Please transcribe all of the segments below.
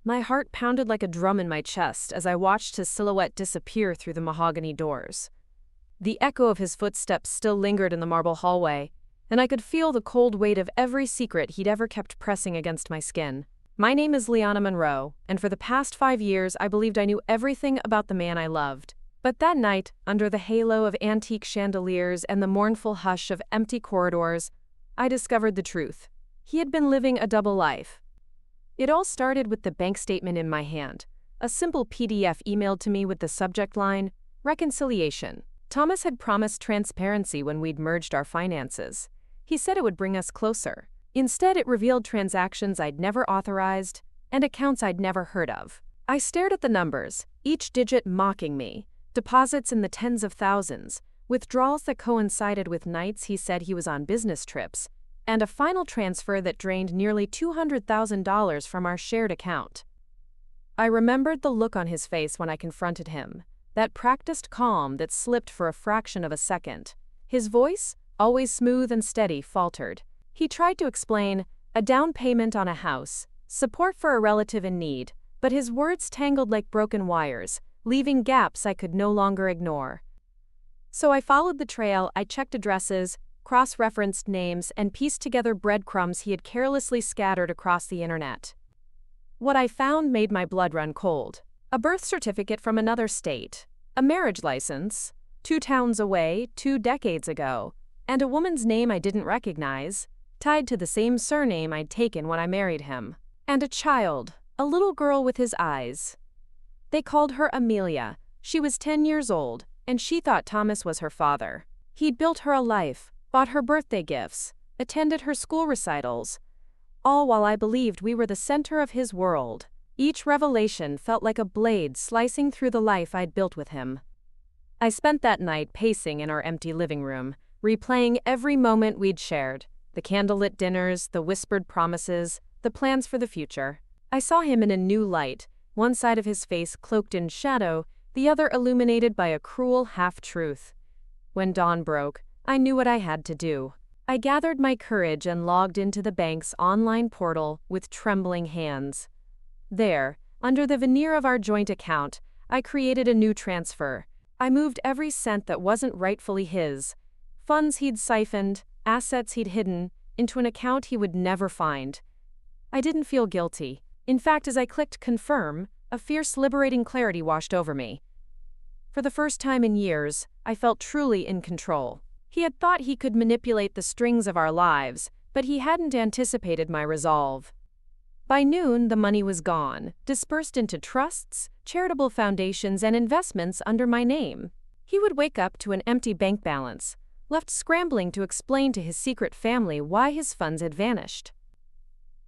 My heart pounded like a drum in my chest as I watched his silhouette disappear through the mahogany doors. The echo of his footsteps still lingered in the marble hallway, and I could feel the cold weight of every secret he'd ever kept pressing against my skin. My name is Liana Monroe, and for the past 5 years I believed I knew everything about the man I loved. But that night, under the halo of antique chandeliers and the mournful hush of empty corridors, I discovered the truth. He had been living a double life. It all started with the bank statement in my hand, a simple PDF emailed to me with the subject line, "Reconciliation." Thomas had promised transparency when we'd merged our finances. He said it would bring us closer. Instead, it revealed transactions I'd never authorized and accounts I'd never heard of. I stared at the numbers, each digit mocking me. Deposits in the tens of thousands, withdrawals that coincided with nights he said he was on business trips, and a final transfer that drained nearly $200,000 from our shared account. I remembered the look on his face when I confronted him, that practiced calm that slipped for a fraction of a second. His voice, always smooth and steady, faltered. He tried to explain a down payment on a house, support for a relative in need, but his words tangled like broken wires, leaving gaps I could no longer ignore. So I followed the trail. I checked addresses, cross-referenced names, and pieced together breadcrumbs he had carelessly scattered across the internet. What I found made my blood run cold. A birth certificate from another state, a marriage license, 2 towns away, 2 decades ago, and a woman's name I didn't recognize, tied to the same surname I'd taken when I married him. And a child, a little girl with his eyes. They called her Amelia. She was 10 years old, and she thought Thomas was her father. He'd built her a life, bought her birthday gifts, attended her school recitals, all while I believed we were the center of his world. Each revelation felt like a blade slicing through the life I'd built with him. I spent that night pacing in our empty living room, replaying every moment we'd shared, the candlelit dinners, the whispered promises, the plans for the future. I saw him in a new light, one side of his face cloaked in shadow, the other illuminated by a cruel half-truth. When dawn broke, I knew what I had to do. I gathered my courage and logged into the bank's online portal with trembling hands. There, under the veneer of our joint account, I created a new transfer. I moved every cent that wasn't rightfully his, funds he'd siphoned, assets he'd hidden, into an account he would never find. I didn't feel guilty. In fact, as I clicked confirm, a fierce, liberating clarity washed over me. For the first time in years, I felt truly in control. He had thought he could manipulate the strings of our lives, but he hadn't anticipated my resolve. By noon, the money was gone, dispersed into trusts, charitable foundations, and investments under my name. He would wake up to an empty bank balance, left scrambling to explain to his secret family why his funds had vanished.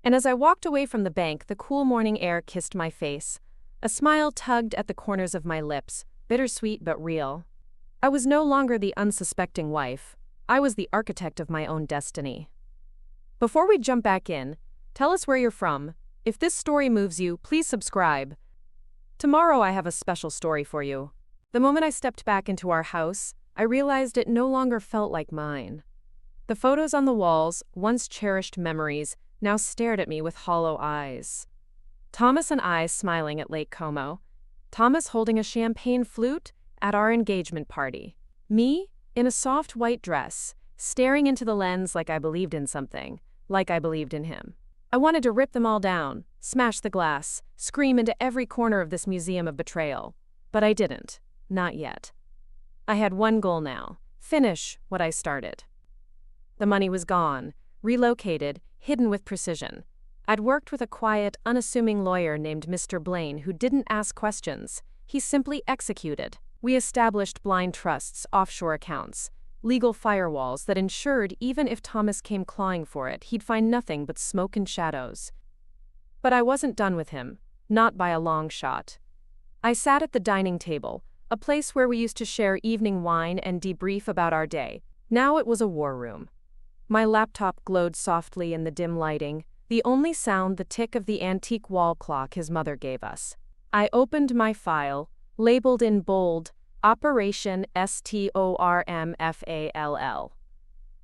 And as I walked away from the bank, the cool morning air kissed my face. A smile tugged at the corners of my lips, bittersweet but real. I was no longer the unsuspecting wife. I was the architect of my own destiny. Before we jump back in, tell us where you're from. If this story moves you, please subscribe. Tomorrow I have a special story for you. The moment I stepped back into our house, I realized it no longer felt like mine. The photos on the walls, once cherished memories, now stared at me with hollow eyes. Thomas and I smiling at Lake Como. Thomas holding a champagne flute at our engagement party. Me, in a soft white dress, staring into the lens like I believed in something, like I believed in him. I wanted to rip them all down, smash the glass, scream into every corner of this museum of betrayal. But I didn't. Not yet. I had one goal now: finish what I started. The money was gone, relocated, hidden with precision. I'd worked with a quiet, unassuming lawyer named Mr. Blaine who didn't ask questions. He simply executed. We established blind trusts, offshore accounts, legal firewalls that ensured even if Thomas came clawing for it, he'd find nothing but smoke and shadows. But I wasn't done with him, not by a long shot. I sat at the dining table, a place where we used to share evening wine and debrief about our day. Now it was a war room. My laptop glowed softly in the dim lighting, the only sound the tick of the antique wall clock his mother gave us. I opened my file, labeled in bold, Operation STORMFALL.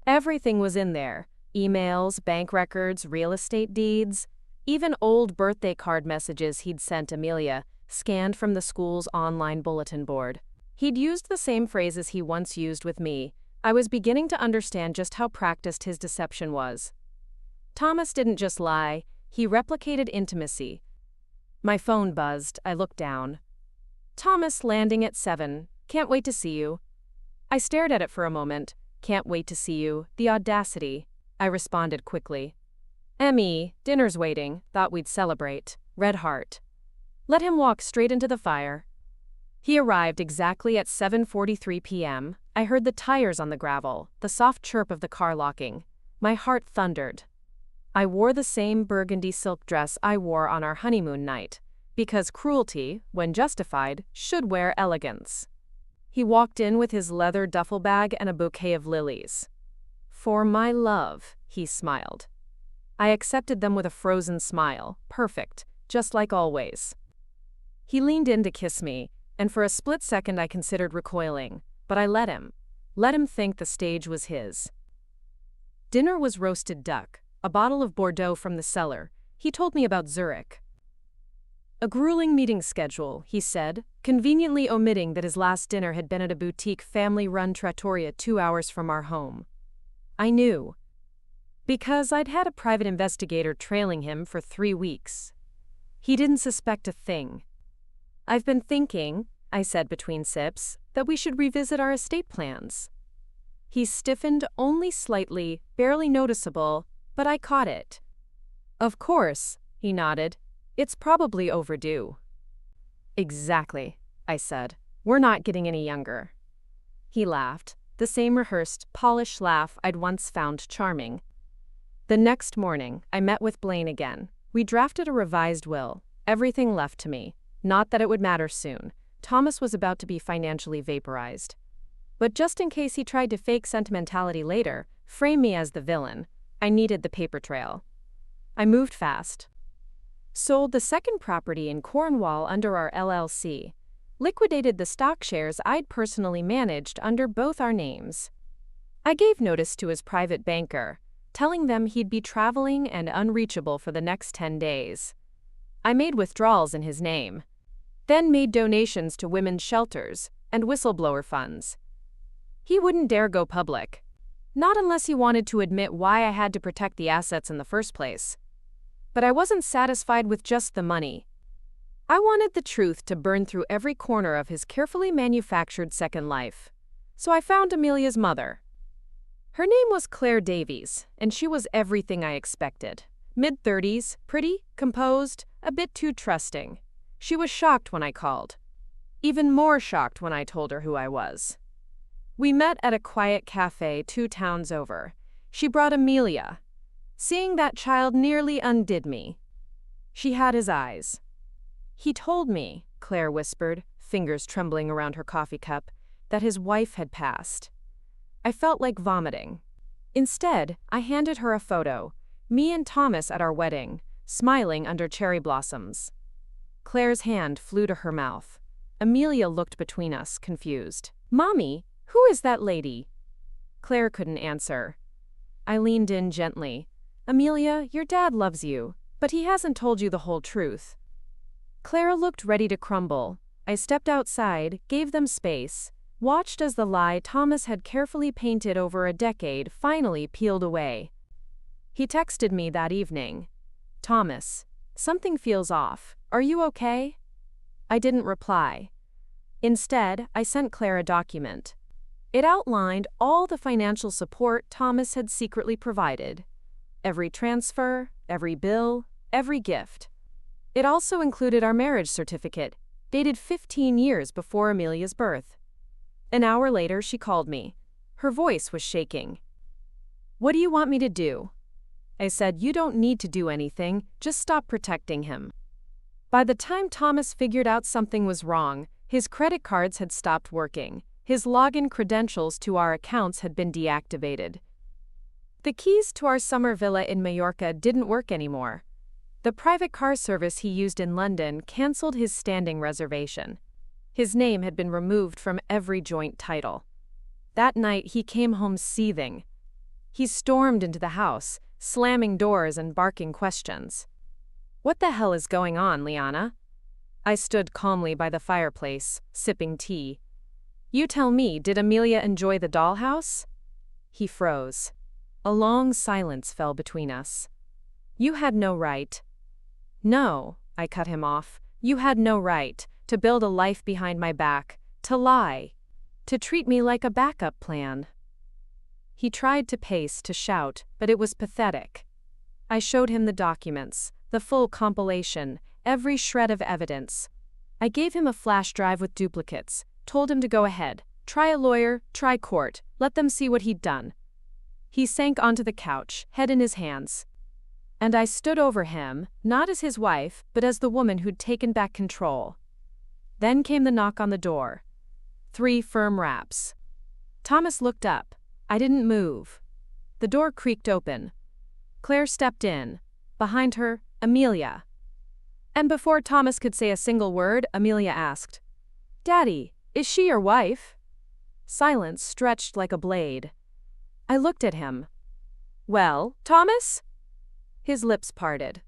Everything was in there: emails, bank records, real estate deeds, Even old birthday card messages he'd sent Amelia, scanned from the school's online bulletin board. He'd used the same phrases he once used with me. I was beginning to understand just how practiced his deception was. Thomas didn't just lie, he replicated intimacy. My phone buzzed. I looked down. Thomas, landing at 7. Can't wait to see you. I stared at it for a moment. Can't wait to see you. The audacity. I responded quickly. Emmy, dinner's waiting. Thought we'd celebrate. Red heart. Let him walk straight into the fire. He arrived exactly at 7:43 p.m. I heard the tires on the gravel, the soft chirp of the car locking. My heart thundered. I wore the same burgundy silk dress I wore on our honeymoon night, because cruelty, when justified, should wear elegance. He walked in with his leather duffel bag and a bouquet of lilies. For my love, he smiled. I accepted them with a frozen smile, perfect, just like always. He leaned in to kiss me, and for a split second I considered recoiling, but I let him. Let him think the stage was his. Dinner was roasted duck, a bottle of Bordeaux from the cellar. He told me about Zurich. A grueling meeting schedule, he said, conveniently omitting that his last dinner had been at a boutique family-run trattoria 2 hours from our home. I knew. Because I'd had a private investigator trailing him for 3 weeks. He didn't suspect a thing. I've been thinking, I said between sips, that we should revisit our estate plans. He stiffened only slightly, barely noticeable, but I caught it. Of course, he nodded. It's probably overdue. Exactly, I said. We're not getting any younger. He laughed, the same rehearsed, polished laugh I'd once found charming. The next morning, I met with Blaine again. We drafted a revised will, everything left to me. Not that it would matter soon. Thomas was about to be financially vaporized. But just in case he tried to fake sentimentality later, frame me as the villain, I needed the paper trail. I moved fast. Sold the second property in Cornwall under our LLC. Liquidated the stock shares I'd personally managed under both our names. I gave notice to his private banker, telling them he'd be traveling and unreachable for the next 10 days. I made withdrawals in his name. Then made donations to women's shelters and whistleblower funds. He wouldn't dare go public. Not unless he wanted to admit why I had to protect the assets in the first place. But I wasn't satisfied with just the money. I wanted the truth to burn through every corner of his carefully manufactured second life. So I found Amelia's mother. Her name was Claire Davies, and she was everything I expected. Mid-30s, pretty, composed, a bit too trusting. She was shocked when I called. Even more shocked when I told her who I was. We met at a quiet cafe 2 towns over. She brought Amelia. Seeing that child nearly undid me. She had his eyes. He told me, Claire whispered, fingers trembling around her coffee cup, that his wife had passed. I felt like vomiting. Instead, I handed her a photo, me and Thomas at our wedding, smiling under cherry blossoms. Claire's hand flew to her mouth. Amelia looked between us, confused. Mommy, who is that lady? Claire couldn't answer. I leaned in gently. Amelia, your dad loves you, but he hasn't told you the whole truth. Claire looked ready to crumble. I stepped outside, gave them space, watched as the lie Thomas had carefully painted over a decade finally peeled away. He texted me that evening. Thomas, something feels off. Are you okay? I didn't reply. Instead, I sent Claire a document. It outlined all the financial support Thomas had secretly provided. Every transfer, every bill, every gift. It also included our marriage certificate, dated 15 years before Amelia's birth. An hour later, she called me. Her voice was shaking. What do you want me to do? I said, you don't need to do anything, just stop protecting him. By the time Thomas figured out something was wrong, his credit cards had stopped working. His login credentials to our accounts had been deactivated. The keys to our summer villa in Mallorca didn't work anymore. The private car service he used in London canceled his standing reservation. His name had been removed from every joint title. That night, he came home seething. He stormed into the house, slamming doors and barking questions. What the hell is going on, Liana? I stood calmly by the fireplace, sipping tea. You tell me, did Amelia enjoy the dollhouse? He froze. A long silence fell between us. You had no right. No, I cut him off. You had no right to build a life behind my back, to lie, to treat me like a backup plan. He tried to pace, to shout, but it was pathetic. I showed him the documents, the full compilation, every shred of evidence. I gave him a flash drive with duplicates, told him to go ahead, try a lawyer, try court, let them see what he'd done. He sank onto the couch, head in his hands. And I stood over him, not as his wife, but as the woman who'd taken back control. Then came the knock on the door. 3 firm raps. Thomas looked up. I didn't move. The door creaked open. Claire stepped in. Behind her, Amelia. And before Thomas could say a single word, Amelia asked, "Daddy, is she your wife?" Silence stretched like a blade. I looked at him. Well, Thomas? His lips parted.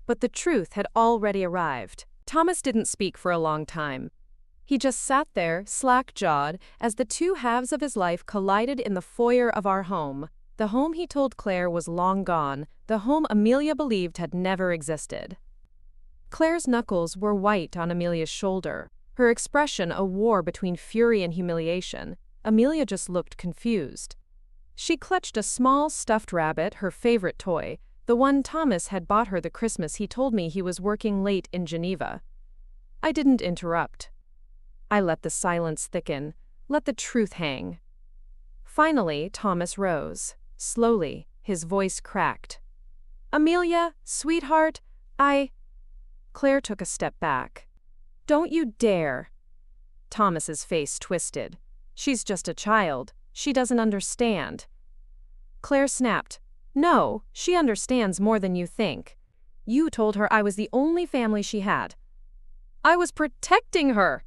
But the truth had already arrived. Thomas didn't speak for a long time. He just sat there, slack-jawed, as the two halves of his life collided in the foyer of our home. The home he told Claire was long gone, the home Amelia believed had never existed. Claire's knuckles were white on Amelia's shoulder, her expression a war between fury and humiliation. Amelia just looked confused. She clutched a small stuffed rabbit, her favorite toy, the one Thomas had bought her the Christmas he told me he was working late in Geneva. I didn't interrupt. I let the silence thicken, let the truth hang. Finally, Thomas rose. Slowly, his voice cracked. "Amelia, sweetheart, Claire took a step back. "Don't you dare." Thomas's face twisted. "She's just a child. She doesn't understand." Claire snapped. "No, she understands more than you think. You told her I was the only family she had." "I was protecting her."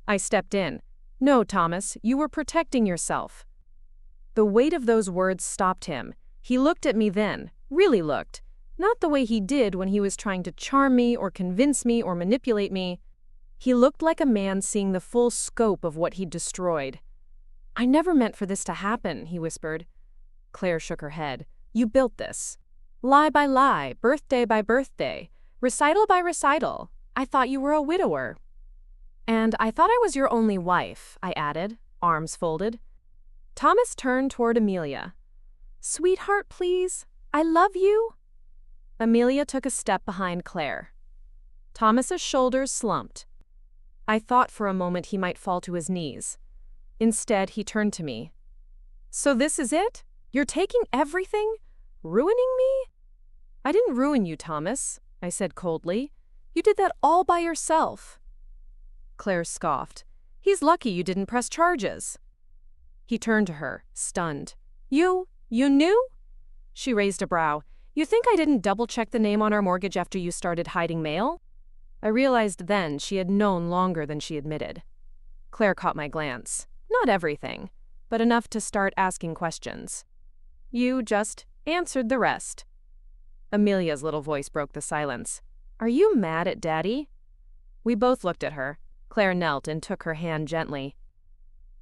I stepped in. "No, Thomas, you were protecting yourself." The weight of those words stopped him. He looked at me then, really looked. Not the way he did when he was trying to charm me or convince me or manipulate me. He looked like a man seeing the full scope of what he'd destroyed. "I never meant for this to happen," he whispered. Claire shook her head. "You built this. Lie by lie, birthday by birthday, recital by recital. I thought you were a widower." "And I thought I was your only wife," I added, arms folded. Thomas turned toward Amelia. "Sweetheart, please. I love you." Amelia took a step behind Claire. Thomas's shoulders slumped. I thought for a moment he might fall to his knees. Instead, he turned to me. "So this is it? You're taking everything? Ruining me?" "I didn't ruin you, Thomas," I said coldly. "You did that all by yourself." Claire scoffed. "He's lucky you didn't press charges." He turned to her, stunned. You knew?" She raised a brow. "You think I didn't double-check the name on our mortgage after you started hiding mail?" I realized then she had known longer than she admitted. Claire caught my glance. Not everything, but enough to start asking questions. "You just answered the rest." Amelia's little voice broke the silence. "Are you mad at Daddy?" We both looked at her. Claire knelt and took her hand gently.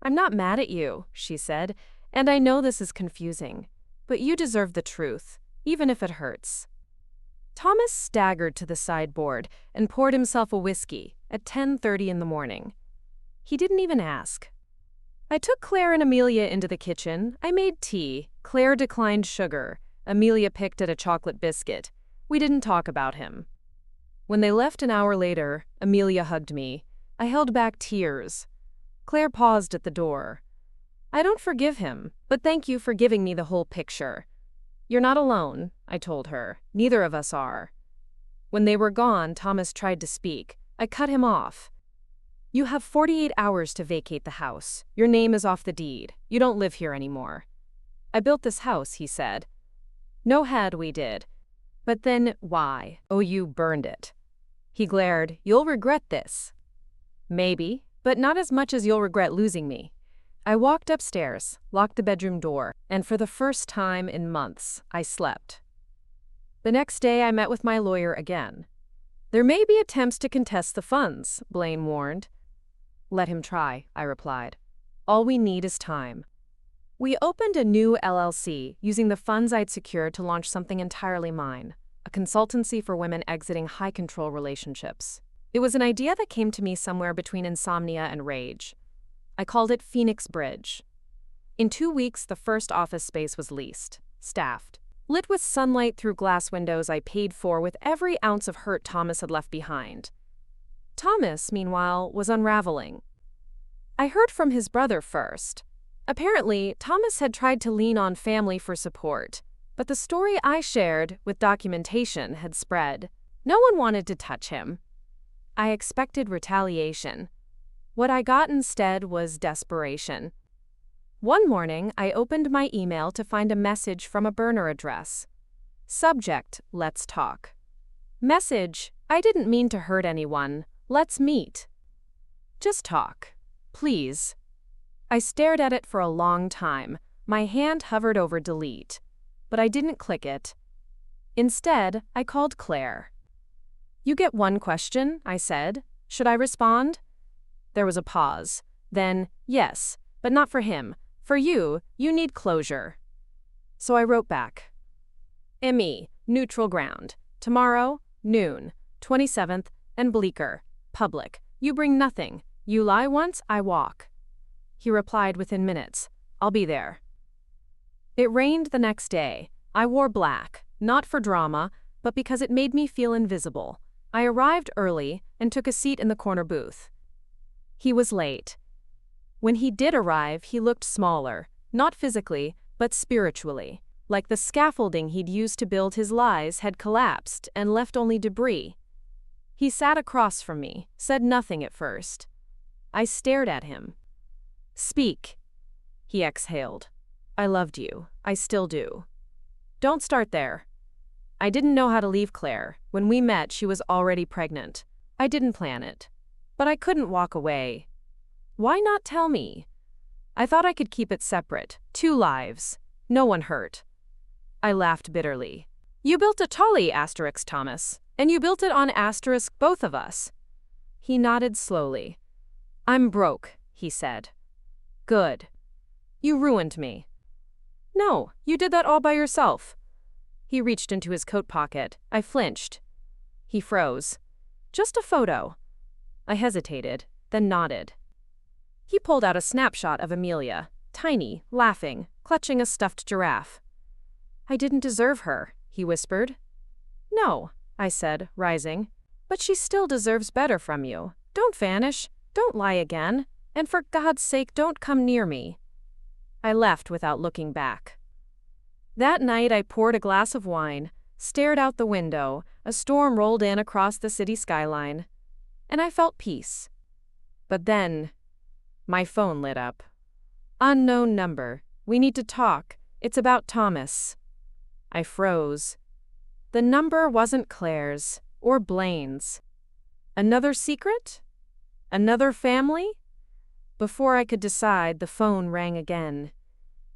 "I'm not mad at you," she said, "and I know this is confusing, but you deserve the truth, even if it hurts." Thomas staggered to the sideboard and poured himself a whiskey at 10:30 in the morning. He didn't even ask. I took Claire and Amelia into the kitchen. I made tea. Claire declined sugar. Amelia picked at a chocolate biscuit. We didn't talk about him. When they left an hour later, Amelia hugged me. I held back tears. Claire paused at the door. "I don't forgive him, but thank you for giving me the whole picture." "You're not alone," I told her. "Neither of us are." When they were gone, Thomas tried to speak. I cut him off. "You have 48 hours to vacate the house. Your name is off the deed. You don't live here anymore." "I built this house," he said. "No head, we did. But then why? Oh, you burned it." He glared. "You'll regret this." "Maybe, but not as much as you'll regret losing me." I walked upstairs, locked the bedroom door, and for the first time in months, I slept. The next day I met with my lawyer again. There may be attempts to contest the funds, Blaine warned. Let him try, I replied. All we need is time. We opened a new LLC using the funds I'd secured to launch something entirely mine, a consultancy for women exiting high-control relationships. It was an idea that came to me somewhere between insomnia and rage. I called it Phoenix Bridge. In 2 weeks, the first office space was leased, staffed, lit with sunlight through glass windows I paid for with every ounce of hurt Thomas had left behind. Thomas, meanwhile, was unraveling. I heard from his brother first. Apparently, Thomas had tried to lean on family for support, but the story I shared, with documentation, had spread. No one wanted to touch him. I expected retaliation. What I got instead was desperation. One morning, I opened my email to find a message from a burner address. Subject, let's talk. Message, I didn't mean to hurt anyone. Let's meet. Just talk. Please. I stared at it for a long time. My hand hovered over delete. But I didn't click it. Instead, I called Claire. You get one question, I said. Should I respond? There was a pause. Then, yes, but not for him. For you, you need closure. So I wrote back. ME, neutral ground. Tomorrow, noon, 27th, and Bleecker, public. You bring nothing. You lie once, I walk. He replied within minutes. I'll be there. It rained the next day. I wore black, not for drama, but because it made me feel invisible. I arrived early and took a seat in the corner booth. He was late. When he did arrive, he looked smaller, not physically, but spiritually, like the scaffolding he'd used to build his lies had collapsed and left only debris. He sat across from me, said nothing at first. I stared at him. Speak. He exhaled. I loved you. I still do. Don't start there. I didn't know how to leave Claire. When we met, she was already pregnant. I didn't plan it. But I couldn't walk away. Why not tell me? I thought I could keep it separate. 2 lives. No one hurt. I laughed bitterly. You built a Tully, Thomas. And you built it on both of us. He nodded slowly. I'm broke, he said. Good. You ruined me. No, you did that all by yourself. He reached into his coat pocket. I flinched. He froze. Just a photo. I hesitated, then nodded. He pulled out a snapshot of Amelia, tiny, laughing, clutching a stuffed giraffe. I didn't deserve her, he whispered. No, I said, rising. But she still deserves better from you. Don't vanish. Don't lie again. And for God's sake, don't come near me. I left without looking back. That night I poured a glass of wine, stared out the window. A storm rolled in across the city skyline. And I felt peace. But then, my phone lit up. Unknown number. We need to talk. It's about Thomas. I froze. The number wasn't Claire's or Blaine's. Another secret? Another family? Before I could decide, the phone rang again.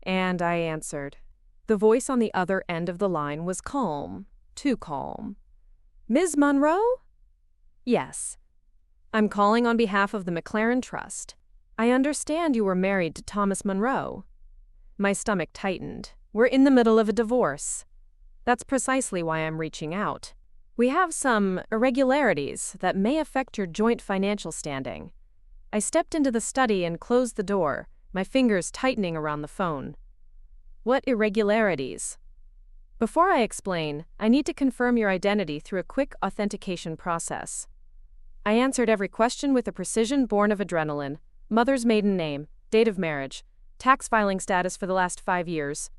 And I answered. The voice on the other end of the line was calm, too calm. Ms. Monroe? Yes. I'm calling on behalf of the McLaren Trust. I understand you were married to Thomas Monroe. My stomach tightened. We're in the middle of a divorce. That's precisely why I'm reaching out. We have some irregularities that may affect your joint financial standing. I stepped into the study and closed the door, my fingers tightening around the phone. What irregularities? Before I explain, I need to confirm your identity through a quick authentication process. I answered every question with a precision born of adrenaline. Mother's maiden name, date of marriage, tax filing status for the last 5 years.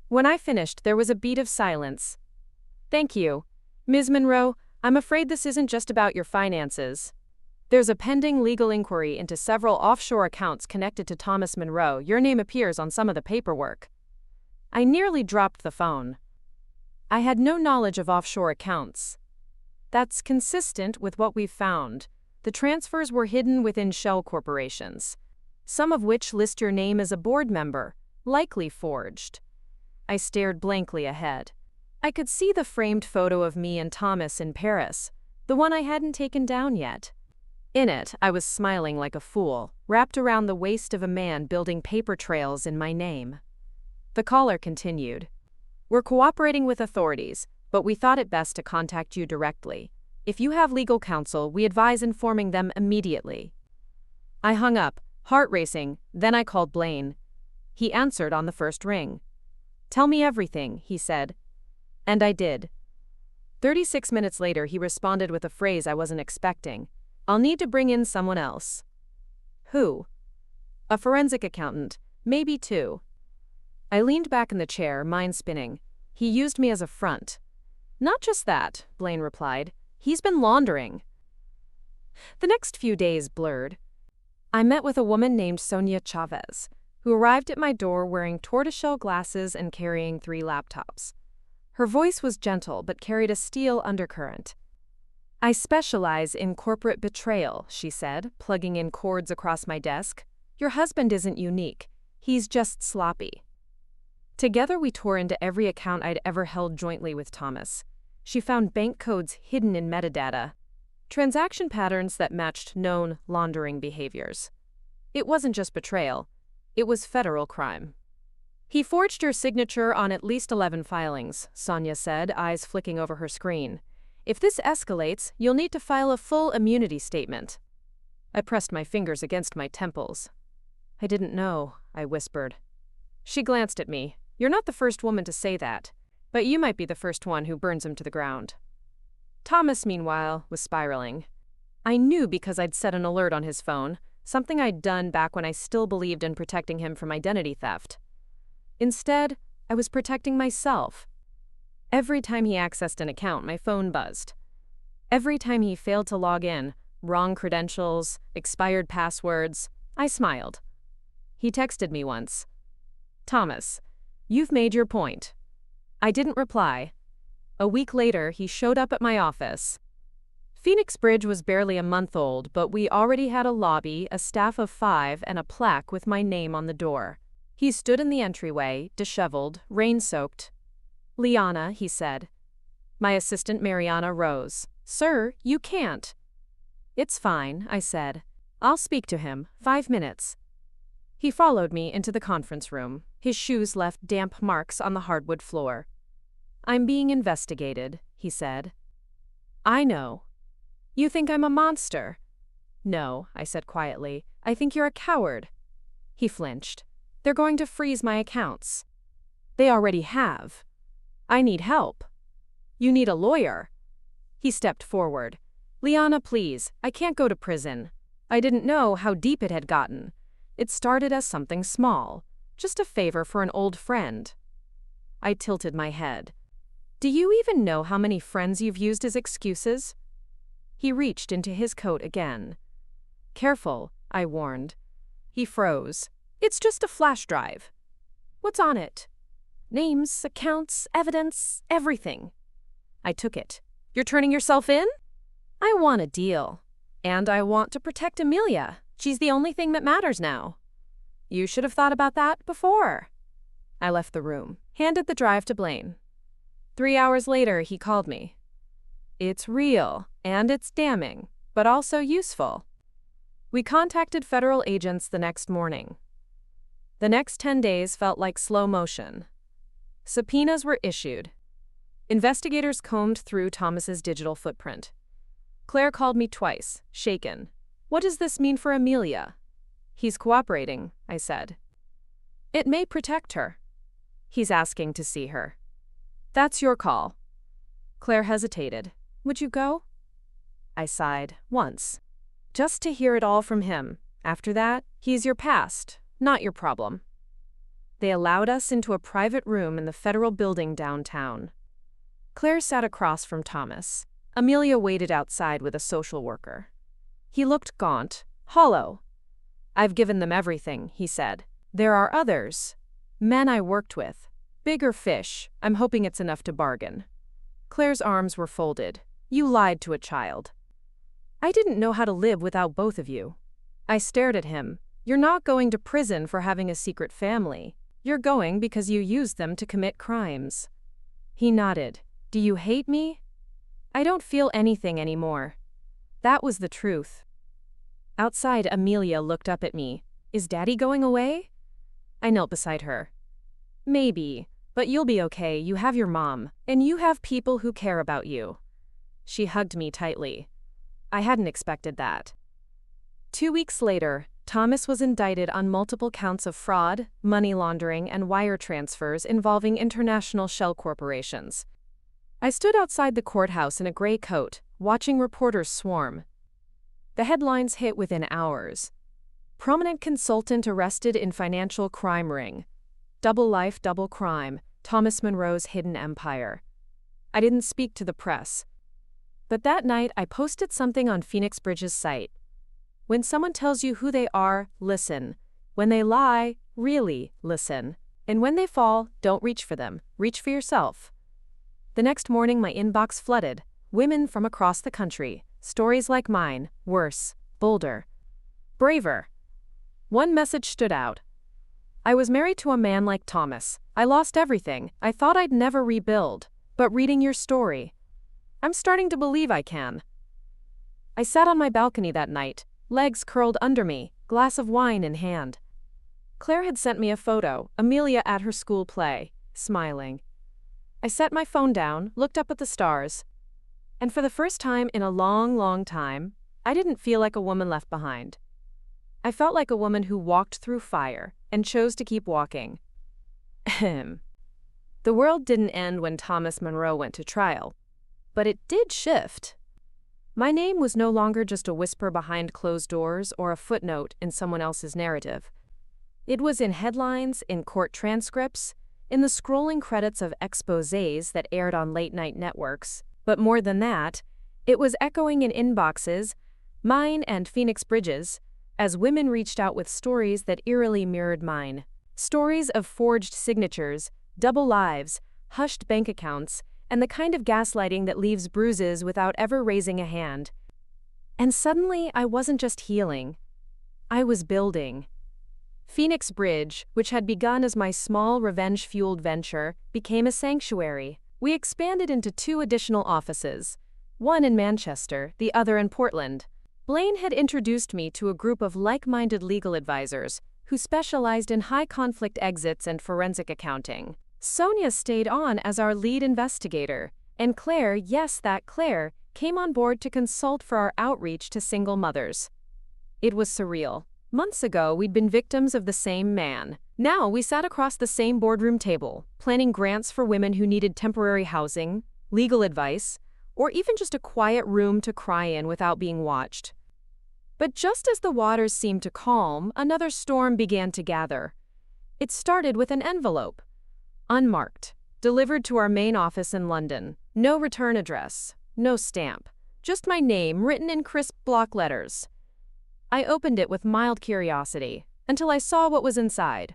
When I finished, there was a beat of silence. Thank you. Ms. Monroe, I'm afraid this isn't just about your finances. There's a pending legal inquiry into several offshore accounts connected to Thomas Monroe. Your name appears on some of the paperwork. I nearly dropped the phone. I had no knowledge of offshore accounts. That's consistent with what we've found. The transfers were hidden within shell corporations, some of which list your name as a board member, likely forged. I stared blankly ahead. I could see the framed photo of me and Thomas in Paris, the one I hadn't taken down yet. In it, I was smiling like a fool, wrapped around the waist of a man building paper trails in my name. The caller continued. We're cooperating with authorities, but we thought it best to contact you directly. If you have legal counsel, we advise informing them immediately. I hung up, heart racing, then I called Blaine. He answered on the first ring. Tell me everything, he said. And I did. 36 minutes later, he responded with a phrase I wasn't expecting. I'll need to bring in someone else. Who? A forensic accountant, maybe two. I leaned back in the chair, mind spinning. He used me as a front. Not just that, Blaine replied. He's been laundering. The next few days blurred. I met with a woman named Sonia Chavez, who arrived at my door wearing tortoiseshell glasses and carrying 3 laptops. Her voice was gentle but carried a steel undercurrent. I specialize in corporate betrayal, she said, plugging in cords across my desk. Your husband isn't unique. He's just sloppy. Together we tore into every account I'd ever held jointly with Thomas. She found bank codes hidden in metadata, transaction patterns that matched known laundering behaviors. It wasn't just betrayal. It was federal crime. He forged your signature on at least 11 filings, Sonia said, eyes flicking over her screen. If this escalates, you'll need to file a full immunity statement. I pressed my fingers against my temples. I didn't know, I whispered. She glanced at me. You're not the first woman to say that, but you might be the first one who burns him to the ground. Thomas, meanwhile, was spiraling. I knew because I'd set an alert on his phone, something I'd done back when I still believed in protecting him from identity theft. Instead, I was protecting myself. Every time he accessed an account, my phone buzzed. Every time he failed to log in, wrong credentials, expired passwords, I smiled. He texted me once. Thomas, you've made your point. I didn't reply. A week later, he showed up at my office. Phoenix Bridge was barely a month old, but we already had a lobby, a staff of 5, and a plaque with my name on the door. He stood in the entryway, disheveled, rain-soaked. Liana, he said. My assistant Mariana rose. Sir, you can't. It's fine, I said. I'll speak to him. 5 minutes. He followed me into the conference room. His shoes left damp marks on the hardwood floor. I'm being investigated, he said. I know. You think I'm a monster? No, I said quietly. I think you're a coward. He flinched. They're going to freeze my accounts. They already have. I need help. You need a lawyer. He stepped forward. Liana, please, I can't go to prison. I didn't know how deep it had gotten. It started as something small, just a favor for an old friend. I tilted my head. Do you even know how many friends you've used as excuses? He reached into his coat again. Careful, I warned. He froze. It's just a flash drive. What's on it? Names, accounts, evidence, everything. I took it. You're turning yourself in? I want a deal. And I want to protect Amelia. She's the only thing that matters now. You should have thought about that before. I left the room, handed the drive to Blaine. 3 hours later, he called me. It's real, and it's damning, but also useful. We contacted federal agents the next morning. The next 10 days felt like slow motion. Subpoenas were issued. Investigators combed through Thomas's digital footprint. Claire called me twice, shaken. What does this mean for Amelia? He's cooperating, I said. It may protect her. He's asking to see her. That's your call. Claire hesitated. Would you go? I sighed, once. Just to hear it all from him. After that, he's your past, not your problem. They allowed us into a private room in the federal building downtown. Claire sat across from Thomas. Amelia waited outside with a social worker. He looked gaunt, hollow. I've given them everything, he said. There are others. Men I worked with. Bigger fish. I'm hoping it's enough to bargain. Claire's arms were folded. You lied to a child. I didn't know how to live without both of you. I stared at him. You're not going to prison for having a secret family. You're going because you used them to commit crimes. He nodded. Do you hate me? I don't feel anything anymore. That was the truth. Outside, Amelia looked up at me. Is Daddy going away? I knelt beside her. Maybe, but you'll be okay. You have your mom, and you have people who care about you. She hugged me tightly. I hadn't expected that. 2 weeks later, Thomas was indicted on multiple counts of fraud, money laundering, and wire transfers involving international shell corporations. I stood outside the courthouse in a gray coat, watching reporters swarm. The headlines hit within hours. Prominent consultant arrested in financial crime ring. Double life, double crime, Thomas Monroe's hidden empire. I didn't speak to the press. But that night, I posted something on Phoenix Bridge's site. When someone tells you who they are, listen. When they lie, really listen. And when they fall, don't reach for them. Reach for yourself. The next morning, my inbox flooded. Women from across the country. Stories like mine. Worse. Bolder. Braver. One message stood out. I was married to a man like Thomas. I lost everything. I thought I'd never rebuild. But reading your story, I'm starting to believe I can. I sat on my balcony that night, legs curled under me, glass of wine in hand. Claire had sent me a photo, Amelia at her school play, smiling. I set my phone down, looked up at the stars. And for the first time in a long, long time, I didn't feel like a woman left behind. I felt like a woman who walked through fire and chose to keep walking. Ahem. The world didn't end when Thomas Monroe went to trial. But it did shift. My name was no longer just a whisper behind closed doors or a footnote in someone else's narrative. It was in headlines, in court transcripts, in the scrolling credits of exposés that aired on late-night networks. But more than that, it was echoing in inboxes, mine and Phoenix Bridge's, as women reached out with stories that eerily mirrored mine. Stories of forged signatures, double lives, hushed bank accounts, and the kind of gaslighting that leaves bruises without ever raising a hand. And suddenly, I wasn't just healing. I was building. Phoenix Bridge, which had begun as my small revenge-fueled venture, became a sanctuary. We expanded into 2 additional offices, one in Manchester, the other in Portland. Blaine had introduced me to a group of like-minded legal advisors who specialized in high-conflict exits and forensic accounting. Sonia stayed on as our lead investigator, and Claire, yes, that Claire, came on board to consult for our outreach to single mothers. It was surreal. Months ago, we'd been victims of the same man. Now we sat across the same boardroom table, planning grants for women who needed temporary housing, legal advice, or even just a quiet room to cry in without being watched. But just as the waters seemed to calm, another storm began to gather. It started with an envelope. Unmarked, delivered to our main office in London. No return address, no stamp, just my name written in crisp block letters. I opened it with mild curiosity, until I saw what was inside.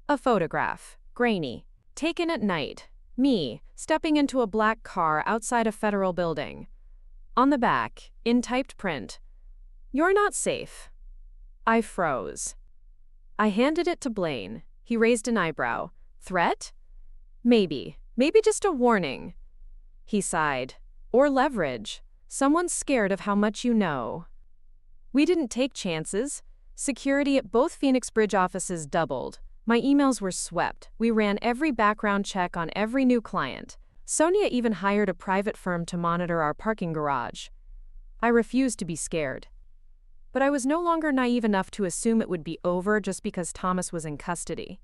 A photograph, grainy, taken at night, me, stepping into a black car outside a federal building. On the back, in typed print, "You're not safe." I froze. I handed it to Blaine. He raised an eyebrow. Threat? Maybe just a warning. He sighed. Or leverage. Someone's scared of how much you know. We didn't take chances. Security at both Phoenix Bridge offices doubled. My emails were swept. We ran every background check on every new client. Sonia even hired a private firm to monitor our parking garage. I refused to be scared. But I was no longer naive enough to assume it would be over just because Thomas was in custody.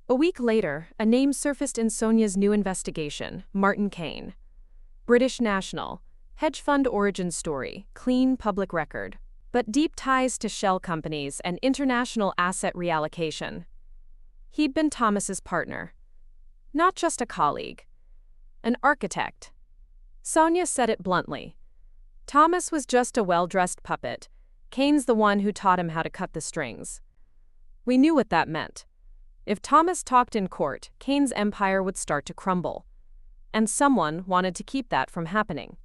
A week later, a name surfaced in Sonia's new investigation, Martin Kane. British national, hedge fund origin story, clean public record, but deep ties to shell companies and international asset reallocation. He'd been Thomas's partner. Not just a colleague. An architect. Sonia said it bluntly. Thomas was just a well-dressed puppet. Kane's the one who taught him how to cut the strings. We knew what that meant. If Thomas talked in court, Kane's empire would start to crumble. And someone wanted to keep that from happening.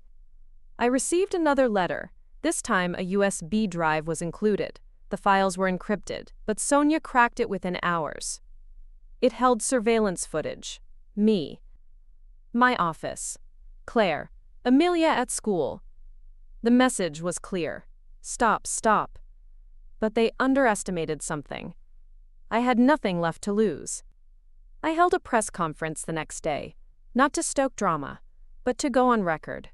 I received another letter. This time, a USB drive was included. The files were encrypted, but Sonia cracked it within hours. It held surveillance footage. Me. My office. Claire. Amelia at school. The message was clear. Stop, stop. But they underestimated something. I had nothing left to lose. I held a press conference the next day, not to stoke drama, but to go on record.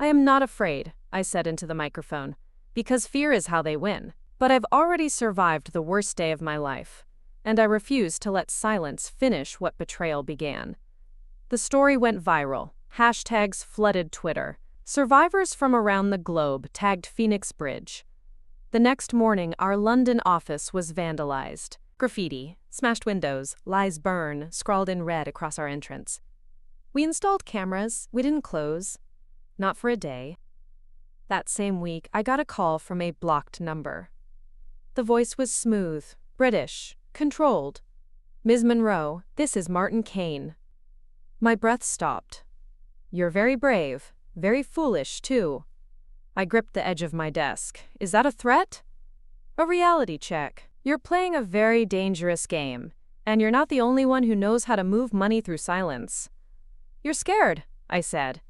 I am not afraid, I said into the microphone, because fear is how they win. But I've already survived the worst day of my life, and I refuse to let silence finish what betrayal began. The story went viral. Hashtags flooded Twitter. Survivors from around the globe tagged Phoenix Bridge. The next morning, our London office was vandalized. Graffiti, smashed windows, lies burn, scrawled in red across our entrance. We installed cameras. We didn't close. Not for a day. That same week, I got a call from a blocked number. The voice was smooth, British, controlled. Ms. Monroe, this is Martin Kane. My breath stopped. You're very brave, very foolish, too. I gripped the edge of my desk. Is that a threat? A reality check. You're playing a very dangerous game, and you're not the only one who knows how to move money through silence. You're scared, I said.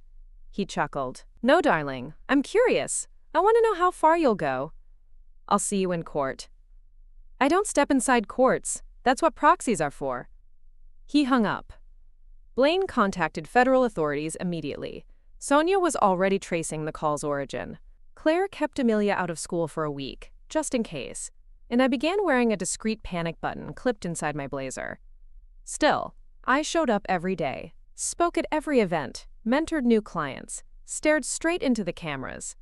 He chuckled. No, darling, I'm curious. I want to know how far you'll go. I'll see you in court. I don't step inside courts. That's what proxies are for. He hung up. Blaine contacted federal authorities immediately. Sonia was already tracing the call's origin. Claire kept Amelia out of school for a week, just in case, and I began wearing a discreet panic button clipped inside my blazer. Still, I showed up every day, spoke at every event, mentored new clients, stared straight into the cameras.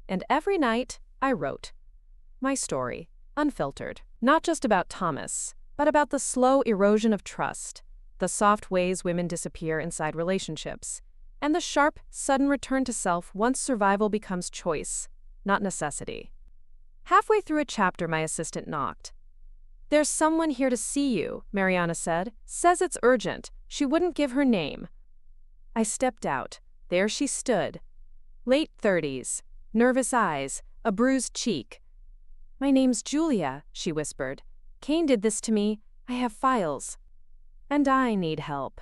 And every night, I wrote. My story, unfiltered, not just about Thomas, but about the slow erosion of trust, the soft ways women disappear inside relationships, and the sharp, sudden return to self once survival becomes choice, not necessity. Halfway through a chapter, my assistant knocked. There's someone here to see you, Mariana said. Says it's urgent. She wouldn't give her name. I stepped out. There she stood. Late 30s, nervous eyes, a bruised cheek. My name's Julia, she whispered. Kane did this to me. I have files. And I need help.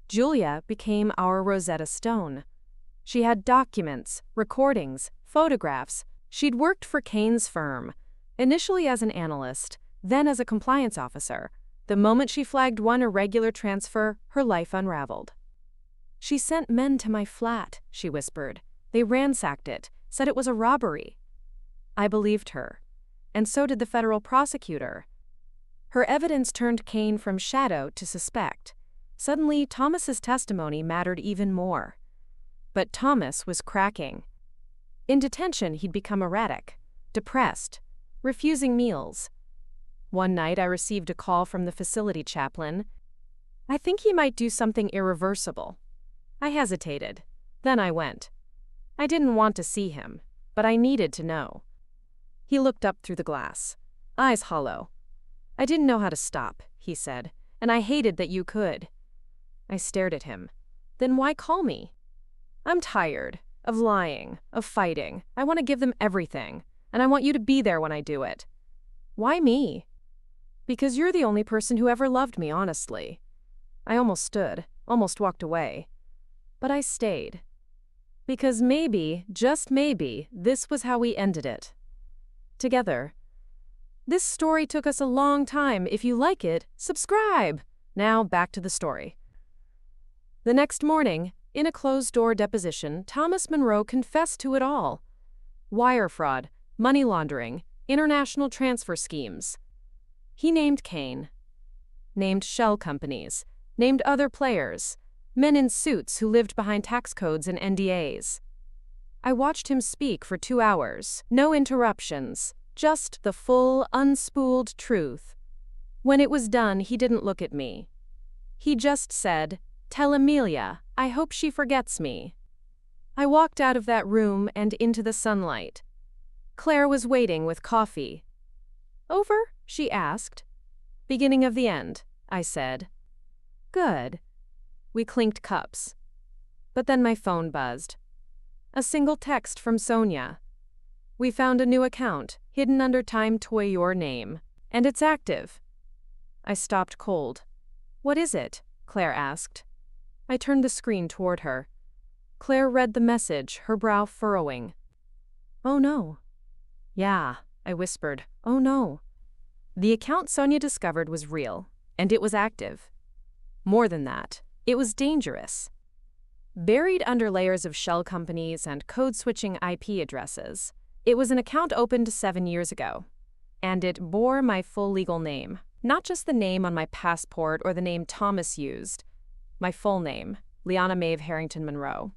Julia became our Rosetta Stone. She had documents, recordings, photographs. She'd worked for Kane's firm, initially as an analyst, then as a compliance officer. The moment she flagged one irregular transfer, her life unraveled. She sent men to my flat, she whispered. They ransacked it, said it was a robbery. I believed her, and so did the federal prosecutor. Her evidence turned Kane from shadow to suspect. Suddenly, Thomas's testimony mattered even more. But Thomas was cracking. In detention, he'd become erratic, depressed, refusing meals. One night, I received a call from the facility chaplain. I think he might do something irreversible. I hesitated. Then I went. I didn't want to see him, but I needed to know. He looked up through the glass, eyes hollow. I didn't know how to stop, he said, and I hated that you could. I stared at him. Then why call me? I'm tired of lying, of fighting. I want to give them everything, and I want you to be there when I do it. Why me? Because you're the only person who ever loved me, honestly. I almost stood, almost walked away. But I stayed. Because maybe, just maybe, this was how we ended it. Together. This story took us a long time. If you like it, subscribe. Now back to the story. The next morning, in a closed-door deposition, Thomas Monroe confessed to it all. Wire fraud, money laundering, international transfer schemes. He named Kane. Named shell companies. Named other players. Men in suits who lived behind tax codes and NDAs. I watched him speak for 2 hours. No interruptions. Just the full, unspooled truth. When it was done, he didn't look at me. He just said, "Tell Amelia, I hope she forgets me." I walked out of that room and into the sunlight. Claire was waiting with coffee. Over? She asked. Beginning of the end, I said. Good. We clinked cups. But then my phone buzzed. A single text from Sonia. We found a new account, hidden under Time Toy Your Name, and it's active. I stopped cold. What is it? Claire asked. I turned the screen toward her. Claire read the message, her brow furrowing. "Oh no." "Yeah," I whispered. "Oh no." The account Sonia discovered was real, and it was active. More than that, it was dangerous. Buried under layers of shell companies and code-switching IP addresses, it was an account opened 7 years ago. And it bore my full legal name, not just the name on my passport or the name Thomas used. My full name, Liana Maeve Harrington Monroe,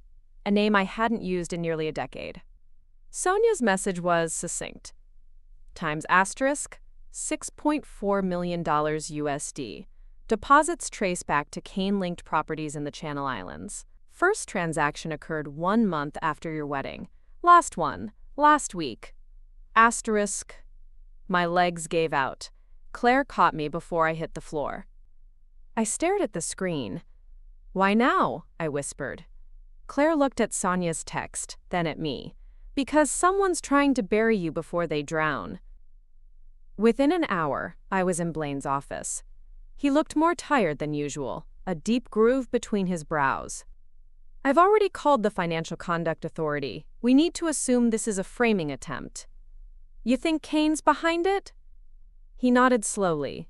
a name I hadn't used in nearly a decade. Sonia's message was succinct. Times asterisk, $6.4 million USD. Deposits trace back to Kane-linked properties in the Channel Islands. First transaction occurred 1 month after your wedding. Last one, last week. Asterisk. My legs gave out. Claire caught me before I hit the floor. I stared at the screen. "Why now?" I whispered. Claire looked at Sonia's text, then at me. "Because someone's trying to bury you before they drown." Within an hour, I was in Blaine's office. He looked more tired than usual, a deep groove between his brows. "I've already called the Financial Conduct Authority. We need to assume this is a framing attempt." "You think Kane's behind it?" He nodded slowly.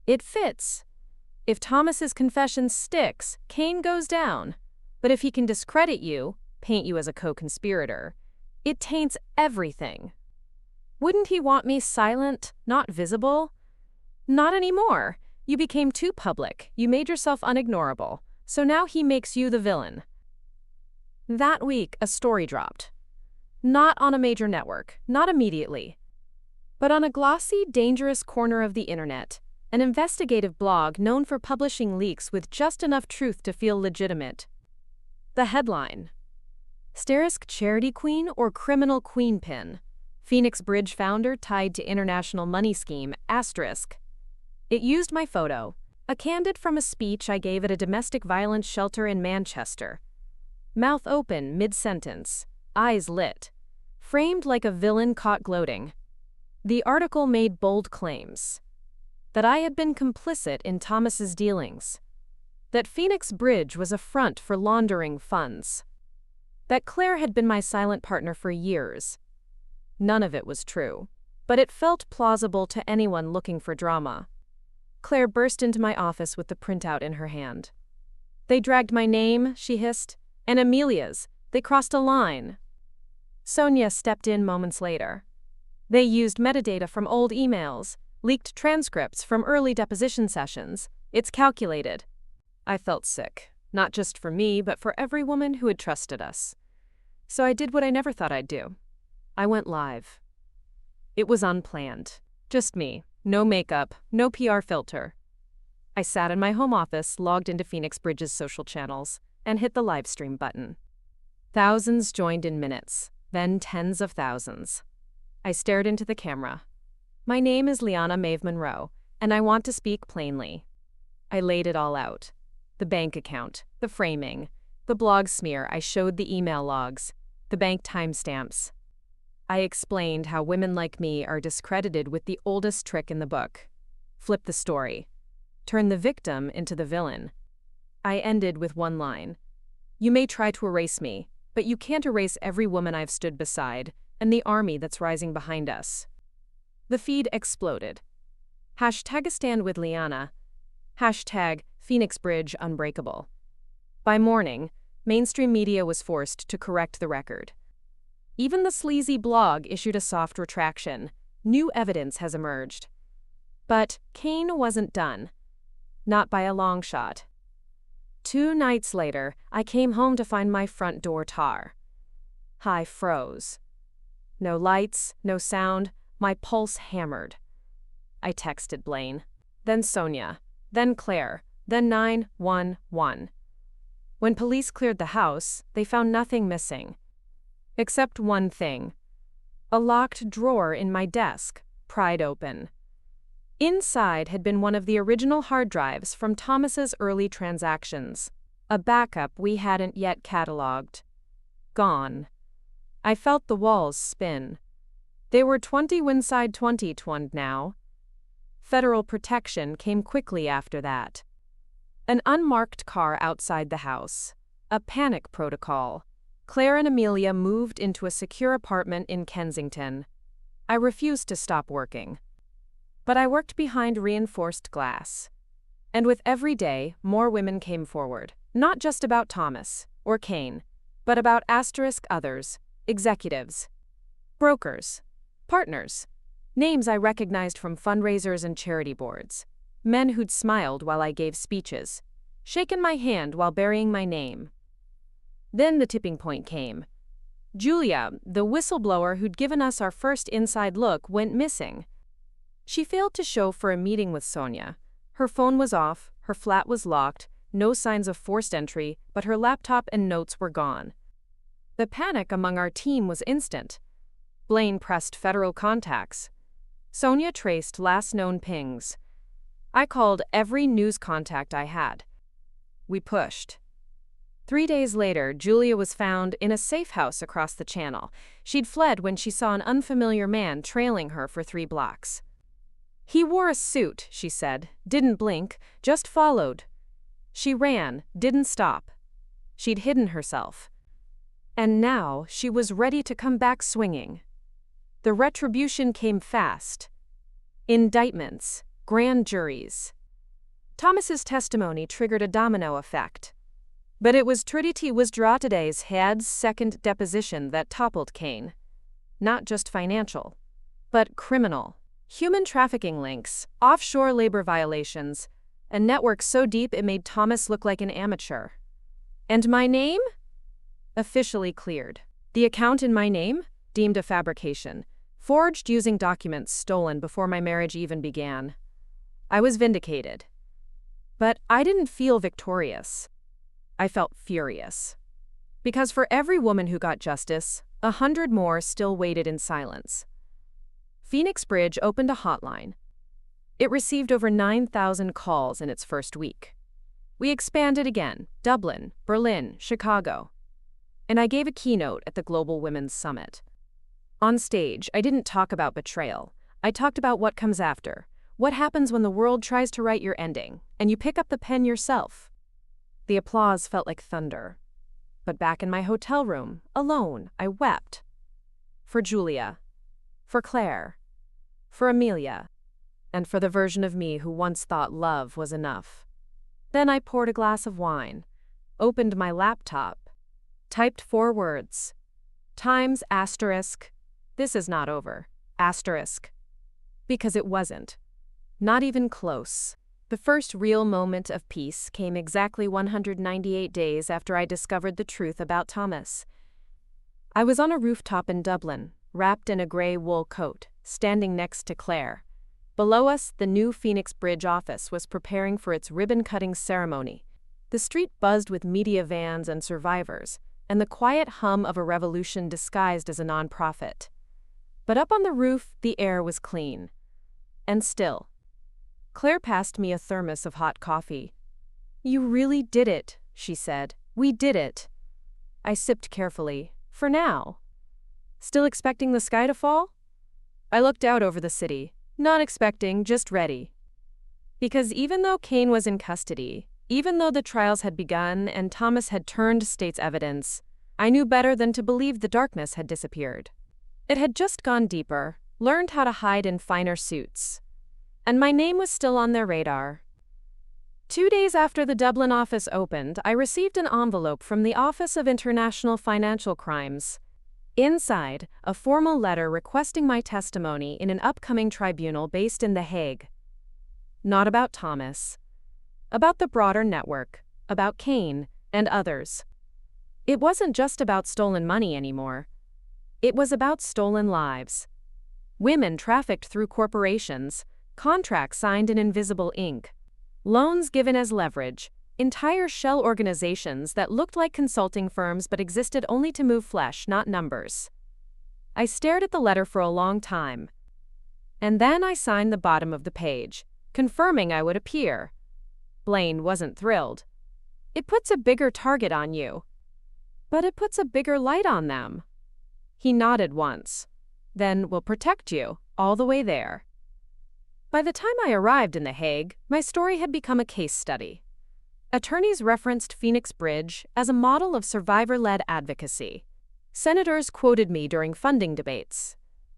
"It fits. If Thomas's confession sticks, Kane goes down. But if he can discredit you, paint you as a co-conspirator, it taints everything. Wouldn't he want me silent, not visible?" "Not anymore. You became too public. You made yourself unignorable. So now he makes you the villain." That week, a story dropped. Not on a major network, not immediately, but on a glossy, dangerous corner of the internet, an investigative blog known for publishing leaks with just enough truth to feel legitimate. The headline: Sterisk Charity Queen or Criminal Queenpin? Phoenix Bridge founder tied to international money scheme, asterisk. It used my photo, a candid from a speech I gave at a domestic violence shelter in Manchester. Mouth open mid-sentence, eyes lit, framed like a villain caught gloating. The article made bold claims. That I had been complicit in Thomas's dealings. That Phoenix Bridge was a front for laundering funds. That Claire had been my silent partner for years. None of it was true, but it felt plausible to anyone looking for drama. Claire burst into my office with the printout in her hand. "They dragged my name," she hissed, "and Amelia's. They crossed a line." Sonia stepped in moments later. "They used metadata from old emails, leaked transcripts from early deposition sessions. It's calculated." I felt sick, not just for me, but for every woman who had trusted us. So I did what I never thought I'd do. I went live. It was unplanned. Just me. No makeup, no PR filter. I sat in my home office, logged into Phoenix Bridge's social channels, and hit the live stream button. Thousands joined in minutes, then tens of thousands. I stared into the camera. "My name is Liana Maeve Monroe, and I want to speak plainly." I laid it all out. The bank account, the framing, the blog smear. I showed the email logs, the bank timestamps. I explained how women like me are discredited with the oldest trick in the book. Flip the story. Turn the victim into the villain. I ended with one line. "You may try to erase me, but you can't erase every woman I've stood beside and the army that's rising behind us." The feed exploded. Hashtag a stand with Liana. Hashtag Phoenix Bridge Unbreakable. By morning, mainstream media was forced to correct the record. Even the sleazy blog issued a soft retraction. New evidence has emerged. But Kane wasn't done. Not by a long shot. 2 nights later, I came home to find my front door tar. I froze. No lights, no sound, my pulse hammered. I texted Blaine, then Sonia, then Claire, then 911. When police cleared the house, they found nothing missing. Except one thing. A locked drawer in my desk, pried open. Inside had been one of the original hard drives from Thomas's early transactions, a backup we hadn't yet cataloged. Gone. I felt the walls spin. They were 20 Winside 2020 now. Federal protection came quickly after that. An unmarked car outside the house. A panic protocol. Claire and Amelia moved into a secure apartment in Kensington. I refused to stop working. But I worked behind reinforced glass. And with every day, more women came forward, not just about Thomas or Kane, but about others, executives, brokers, partners, names I recognized from fundraisers and charity boards, men who'd smiled while I gave speeches, shaken my hand while burying my name. Then the tipping point came. Julia, the whistleblower who'd given us our first inside look, went missing. She failed to show for a meeting with Sonia. Her phone was off, her flat was locked, no signs of forced entry, but her laptop and notes were gone. The panic among our team was instant. Blaine pressed federal contacts. Sonia traced last known pings. I called every news contact I had. We pushed. 3 days later, Julia was found in a safe house across the channel. She'd fled when she saw an unfamiliar man trailing her for 3 blocks. He wore a suit, she said, didn't blink, just followed. She ran, didn't stop. She'd hidden herself. And now she was ready to come back swinging. The retribution came fast. Indictments, grand juries. Thomas's testimony triggered a domino effect. But it was Trinity Wisdrate's head's second deposition that toppled Kane. Not just financial, but criminal. Human trafficking links, offshore labor violations, a network so deep it made Thomas look like an amateur. And my name? Officially cleared. The account in my name? Deemed a fabrication. Forged using documents stolen before my marriage even began. I was vindicated. But I didn't feel victorious. I felt furious. Because for every woman who got justice, 100 more still waited in silence. Phoenix Bridge opened a hotline. It received over 9,000 calls in its first week. We expanded again, Dublin, Berlin, Chicago. And I gave a keynote at the Global Women's Summit. On stage, I didn't talk about betrayal. I talked about what comes after. What happens when the world tries to write your ending, and you pick up the pen yourself? The applause felt like thunder. But back in my hotel room, alone, I wept. For Julia. For Claire. For Amelia. And for the version of me who once thought love was enough. Then I poured a glass of wine, opened my laptop, typed 4 words. Times asterisk. This is not over. Asterisk. Because it wasn't. Not even close. The first real moment of peace came exactly 198 days after I discovered the truth about Thomas. I was on a rooftop in Dublin, wrapped in a gray wool coat, standing next to Claire. Below us, the new Phoenix Bridge office was preparing for its ribbon-cutting ceremony. The street buzzed with media vans and survivors, and the quiet hum of a revolution disguised as a nonprofit. But up on the roof, the air was clean. And still. Claire passed me a thermos of hot coffee. "You really did it," she said. "We did it." I sipped carefully. For now. Still expecting the sky to fall? I looked out over the city, not expecting, just ready. Because even though Kane was in custody, even though the trials had begun and Thomas had turned state's evidence, I knew better than to believe the darkness had disappeared. It had just gone deeper, learned how to hide in finer suits. And my name was still on their radar. 2 days after the Dublin office opened, I received an envelope from the Office of International Financial Crimes. Inside, a formal letter requesting my testimony in an upcoming tribunal based in The Hague. Not about Thomas. About the broader network, about Kane, and others. It wasn't just about stolen money anymore. It was about stolen lives. Women trafficked through corporations, contracts signed in invisible ink, loans given as leverage, entire shell organizations that looked like consulting firms but existed only to move flesh, not numbers. I stared at the letter for a long time. And then I signed the bottom of the page, confirming I would appear. Blaine wasn't thrilled. It puts a bigger target on you. But it puts a bigger light on them. He nodded once. Then we'll protect you, all the way there. By the time I arrived in The Hague, my story had become a case study. Attorneys referenced Phoenix Bridge as a model of survivor-led advocacy. Senators quoted me during funding debates.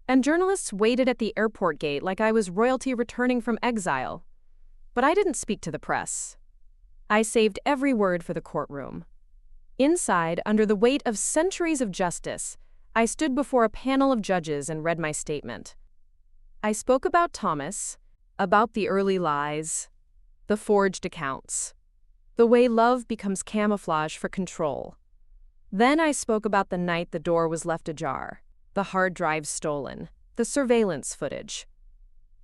And journalists waited at the airport gate like I was royalty returning from exile. But I didn't speak to the press. I saved every word for the courtroom. Inside, under the weight of centuries of justice, I stood before a panel of judges and read my statement. I spoke about Thomas, about the early lies, the forged accounts, the way love becomes camouflage for control. Then I spoke about the night the door was left ajar, the hard drive stolen, the surveillance footage.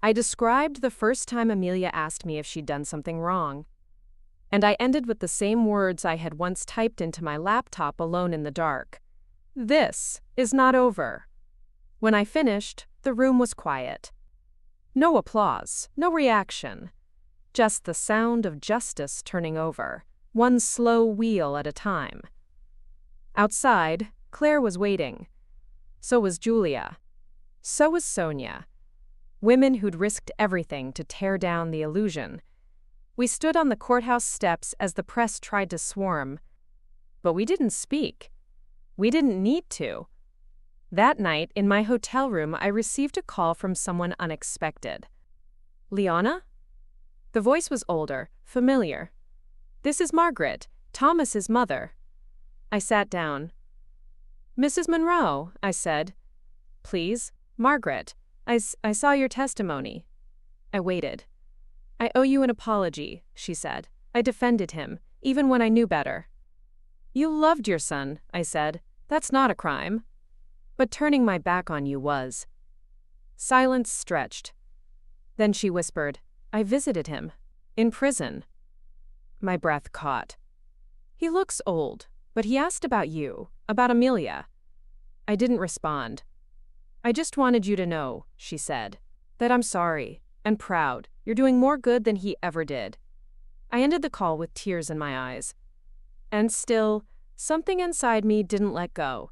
I described the first time Amelia asked me if she'd done something wrong. And I ended with the same words I had once typed into my laptop alone in the dark. This is not over. When I finished, the room was quiet. No applause, no reaction. Just the sound of justice turning over, one slow wheel at a time. Outside, Claire was waiting. So was Julia. So was Sonia. Women who'd risked everything to tear down the illusion. We stood on the courthouse steps as the press tried to swarm. But we didn't speak. We didn't need to. That night, in my hotel room, I received a call from someone unexpected. Liana? The voice was older, familiar. This is Margaret, Thomas's mother. I sat down. Mrs. Monroe, I said. Please, Margaret, I saw your testimony. I waited. I owe you an apology, she said. I defended him, even when I knew better. You loved your son, I said. That's not a crime. But turning my back on you was. Silence stretched. Then she whispered, I visited him. In prison. My breath caught. He looks old, but he asked about you, about Amelia. I didn't respond. I just wanted you to know, she said, that I'm sorry and proud. You're doing more good than he ever did. I ended the call with tears in my eyes. And still, something inside me didn't let go.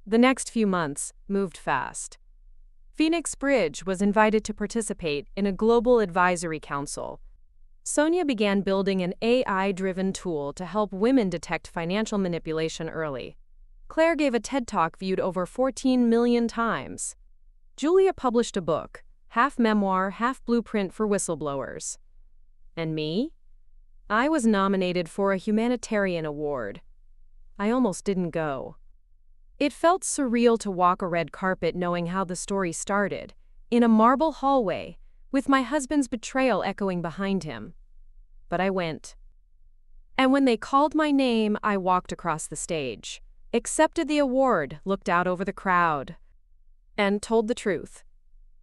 The next few months moved fast. Phoenix Bridge was invited to participate in a global advisory council. Sonia began building an AI-driven tool to help women detect financial manipulation early. Claire gave a TED Talk viewed over 14 million times. Julia published a book, half memoir, half blueprint for whistleblowers. And me? I was nominated for a humanitarian award. I almost didn't go. It felt surreal to walk a red carpet knowing how the story started, in a marble hallway, with my husband's betrayal echoing behind him. But I went. And when they called my name, I walked across the stage, accepted the award, looked out over the crowd, and told the truth.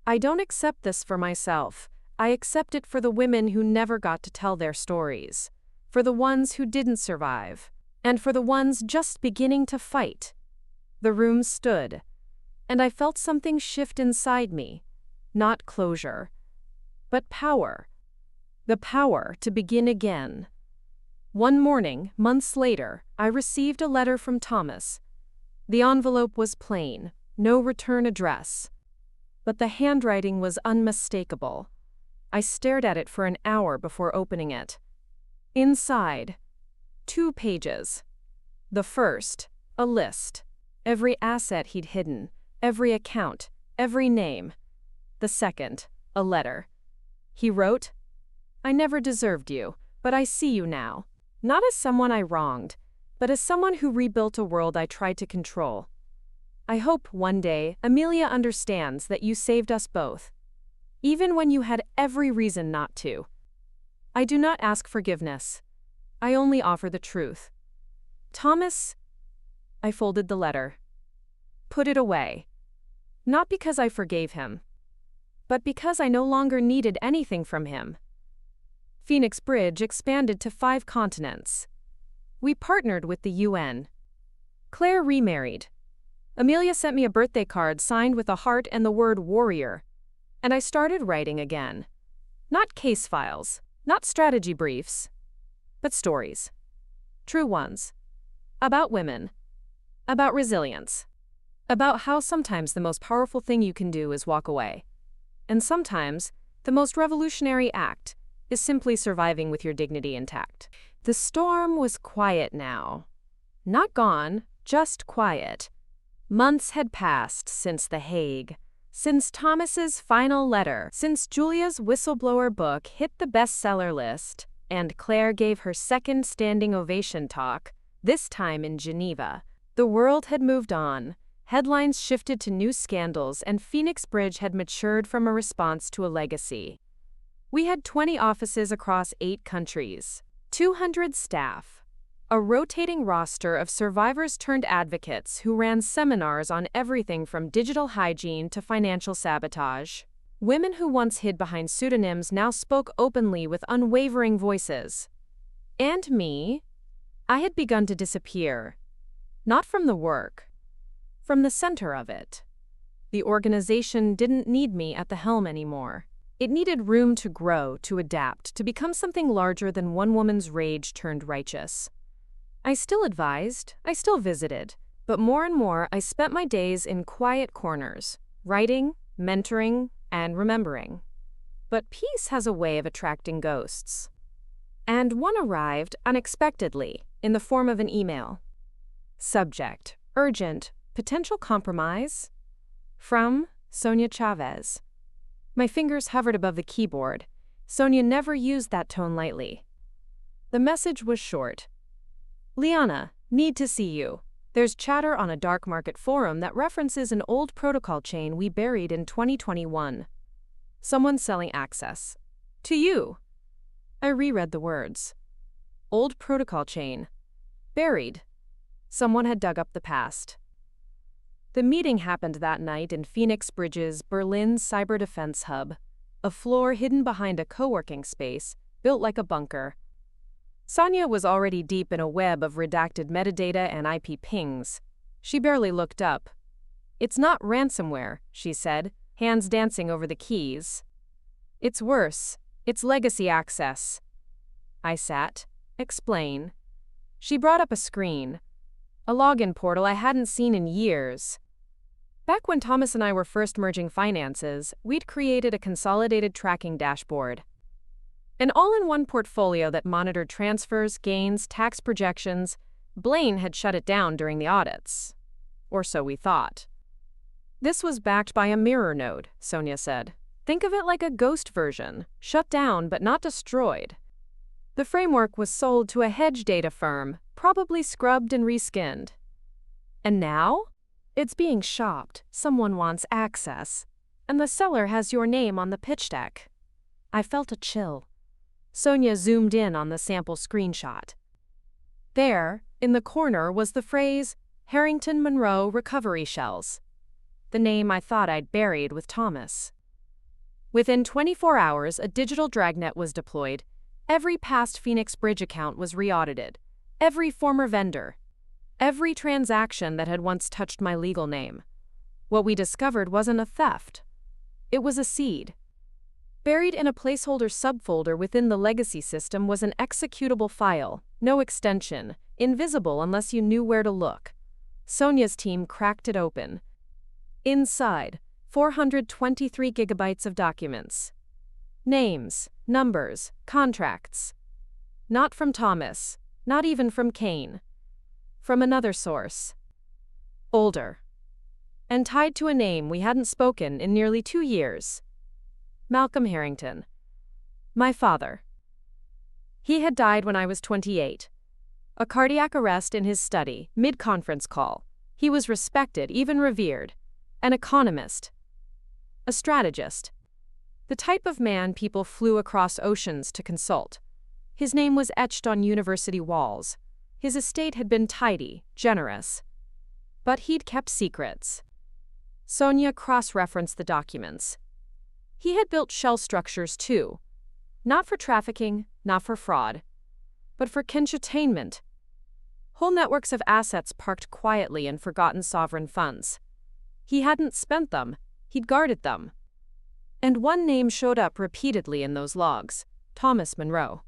I don't accept this for myself. I accept it for the women who never got to tell their stories, for the ones who didn't survive, and for the ones just beginning to fight. The room stood, and I felt something shift inside me. Not closure, but power. The power to begin again. One morning, months later, I received a letter from Thomas. The envelope was plain, no return address. But the handwriting was unmistakable. I stared at it for an hour before opening it. Inside, 2 pages. The first, a list. Every asset he'd hidden, every account, every name. The second, a letter. He wrote, I never deserved you, but I see you now. Not as someone I wronged, but as someone who rebuilt a world I tried to control. I hope one day Amelia understands that you saved us both, even when you had every reason not to. I do not ask forgiveness. I only offer the truth. Thomas, I folded the letter. Put it away. Not because I forgave him, but because I no longer needed anything from him. Phoenix Bridge expanded to 5 continents. We partnered with the UN. Claire remarried. Amelia sent me a birthday card signed with a heart and the word warrior. And I started writing again. Not case files, not strategy briefs, but stories. True ones. About women. About resilience. About how sometimes the most powerful thing you can do is walk away. And sometimes, the most revolutionary act is simply surviving with your dignity intact. The storm was quiet now. Not gone, just quiet. Months had passed since The Hague, since Thomas's final letter, since Julia's whistleblower book hit the bestseller list, and Claire gave her second standing ovation talk, this time in Geneva. The world had moved on. Headlines shifted to new scandals, and Phoenix Bridge had matured from a response to a legacy. We had 20 offices across 8 countries, 200 staff, a rotating roster of survivors turned advocates who ran seminars on everything from digital hygiene to financial sabotage. Women who once hid behind pseudonyms now spoke openly with unwavering voices. And me? I had begun to disappear. Not from the work, from the center of it. The organization didn't need me at the helm anymore. It needed room to grow, to adapt, to become something larger than one woman's rage turned righteous. I still advised, I still visited, but more and more I spent my days in quiet corners, writing, mentoring, and remembering. But peace has a way of attracting ghosts. And one arrived unexpectedly in the form of an email. Subject: urgent, potential compromise? From Sonia Chavez. My fingers hovered above the keyboard. Sonia never used that tone lightly. The message was short. Liana, need to see you. There's chatter on a dark market forum that references an old protocol chain we buried in 2021. Someone's selling access. To you. I reread the words. Old protocol chain. Buried. Someone had dug up the past. The meeting happened that night in Phoenix Bridge's Berlin Cyber Defense Hub, a floor hidden behind a co-working space built like a bunker. Sonia was already deep in a web of redacted metadata and IP pings. She barely looked up. It's not ransomware, she said, hands dancing over the keys. It's worse. It's legacy access. I sat. Explain. She brought up a screen. A login portal I hadn't seen in years. Back when Thomas and I were first merging finances, we'd created a consolidated tracking dashboard. An all-in-one portfolio that monitored transfers, gains, tax projections. Blaine had shut it down during the audits. Or so we thought. This was backed by a mirror node, Sonia said. Think of it like a ghost version, shut down but not destroyed. The framework was sold to a hedge data firm, probably scrubbed and reskinned. And now? It's being shopped, someone wants access, and the seller has your name on the pitch deck. I felt a chill. Sonia zoomed in on the sample screenshot. There, in the corner, was the phrase, Harrington Monroe Recovery Shells. The name I thought I'd buried with Thomas. Within 24 hours, a digital dragnet was deployed. Every past Phoenix Bridge account was re-audited. Every former vendor. Every transaction that had once touched my legal name. What we discovered wasn't a theft. It was a seed. Buried in a placeholder subfolder within the legacy system was an executable file, no extension, invisible unless you knew where to look. Sonia's team cracked it open. Inside, 423 gigabytes of documents. Names, numbers, contracts. Not from Thomas, not even from Kane. From another source. Older. And tied to a name we hadn't spoken in nearly 2 years. Malcolm Harrington. My father. He had died when I was 28. A cardiac arrest in his study, mid-conference call. He was respected, even revered. An economist. A strategist. The type of man people flew across oceans to consult. His name was etched on university walls. His estate had been tidy, generous. But he'd kept secrets. Sonia cross-referenced the documents. He had built shell structures too. Not for trafficking, not for fraud, but for kinshatainment. Whole networks of assets parked quietly in forgotten sovereign funds. He hadn't spent them, he'd guarded them. And one name showed up repeatedly in those logs, Thomas Monroe.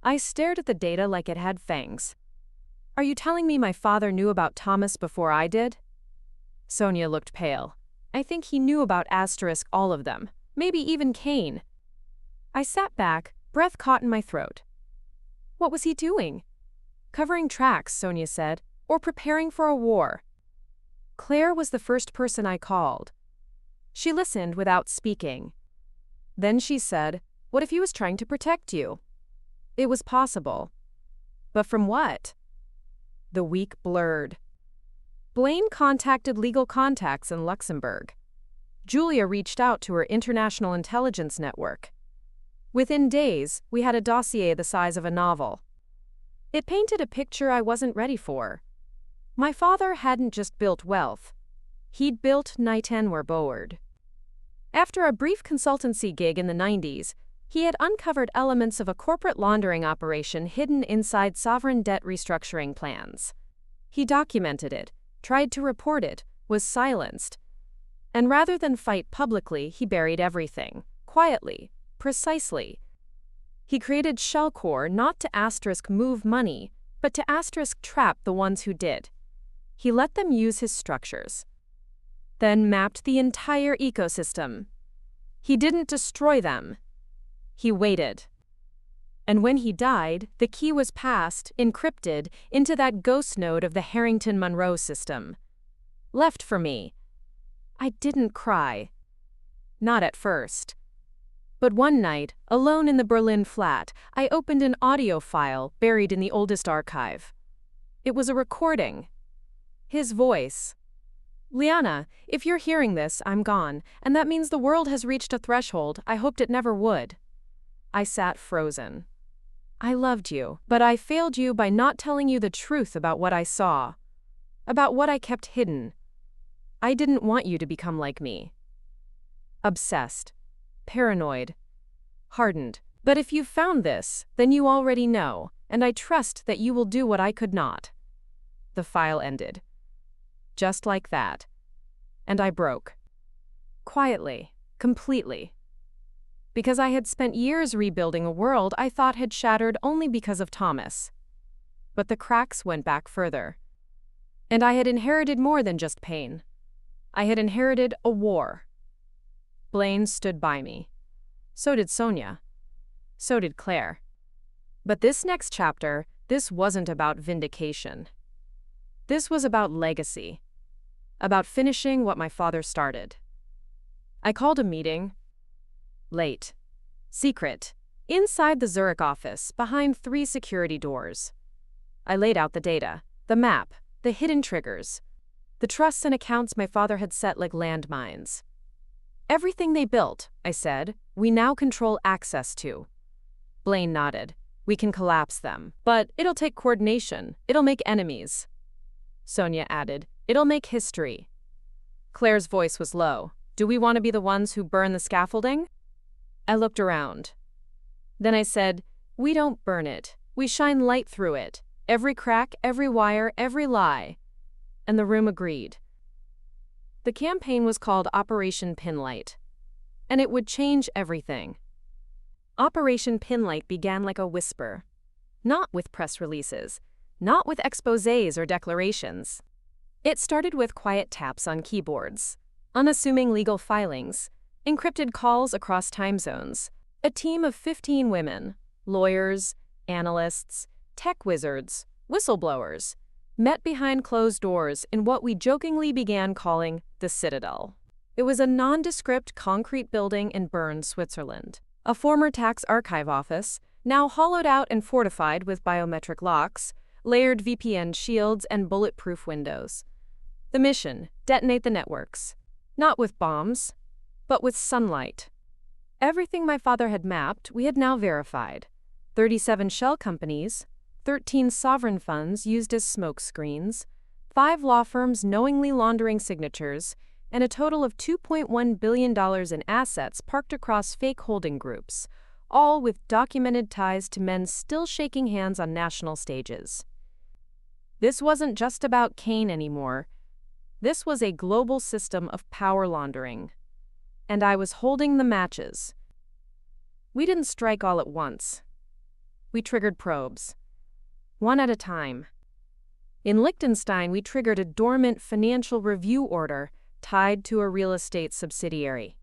I stared at the data like it had fangs. Are you telling me my father knew about Thomas before I did? Sonia looked pale. I think he knew about * all of them, maybe even Kane. I sat back, breath caught in my throat. What was he doing? Covering tracks, Sonia said, or preparing for a war. Claire was the first person I called. She listened without speaking. Then she said, "What if he was trying to protect you?" It was possible. But from what? The week blurred. Blaine contacted legal contacts in Luxembourg. Julia reached out to her international intelligence network. Within days, we had a dossier the size of a novel. It painted a picture I wasn't ready for. My father hadn't just built wealth. He'd built Nitenwer-Board. After a brief consultancy gig in the 90s, he had uncovered elements of a corporate laundering operation hidden inside sovereign debt restructuring plans. He documented it, tried to report it, was silenced. And rather than fight publicly, he buried everything, quietly, precisely. He created Shellcore not to move money, but to trap the ones who did. He let them use his structures. Then mapped the entire ecosystem. He didn't destroy them. He waited. And when he died, the key was passed, encrypted, into that ghost node of the Harrington-Monroe system. Left for me. I didn't cry. Not at first. But one night, alone in the Berlin flat, I opened an audio file buried in the oldest archive. It was a recording. His voice. "Liana, if you're hearing this, I'm gone, and that means the world has reached a threshold I hoped it never would." I sat frozen. "I loved you, but I failed you by not telling you the truth about what I saw. About what I kept hidden. I didn't want you to become like me. Obsessed. Paranoid. Hardened. But if you've found this, then you already know, and I trust that you will do what I could not." The file ended. Just like that. And I broke. Quietly. Completely. Because I had spent years rebuilding a world I thought had shattered only because of Thomas. But the cracks went back further. And I had inherited more than just pain. I had inherited a war. Blaine stood by me. So did Sonia. So did Claire. But this next chapter, this wasn't about vindication. This was about legacy. About finishing what my father started. I called a meeting. Late. Secret. Inside the Zurich office, behind 3 security doors. I laid out the data, the map, the hidden triggers, the trusts and accounts my father had set like landmines. "Everything they built," I said, "we now control access to." Blaine nodded. "We can collapse them. But it'll take coordination. It'll make enemies." Sonia added, "It'll make history." Claire's voice was low. "Do we want to be the ones who burn the scaffolding?" I looked around. Then I said, "We don't burn it. We shine light through it. Every crack, every wire, every lie." And the room agreed. The campaign was called Operation Pinlight. And it would change everything. Operation Pinlight began like a whisper. Not with press releases. Not with exposés or declarations. It started with quiet taps on keyboards, unassuming legal filings, encrypted calls across time zones, a team of 15 women, lawyers, analysts, tech wizards, whistleblowers, met behind closed doors in what we jokingly began calling the Citadel. It was a nondescript concrete building in Bern, Switzerland, a former tax archive office, now hollowed out and fortified with biometric locks, layered VPN shields, and bulletproof windows. The mission: detonate the networks. Not with bombs, but with sunlight. Everything my father had mapped, we had now verified. 37 shell companies, 13 sovereign funds used as smoke screens, 5 law firms knowingly laundering signatures, and a total of $2.1 billion in assets parked across fake holding groups, all with documented ties to men still shaking hands on national stages. This wasn't just about Kane anymore. This was a global system of power laundering. And I was holding the matches. We didn't strike all at once. We triggered probes. One at a time. In Liechtenstein, we triggered a dormant financial review order tied to a real estate subsidiary.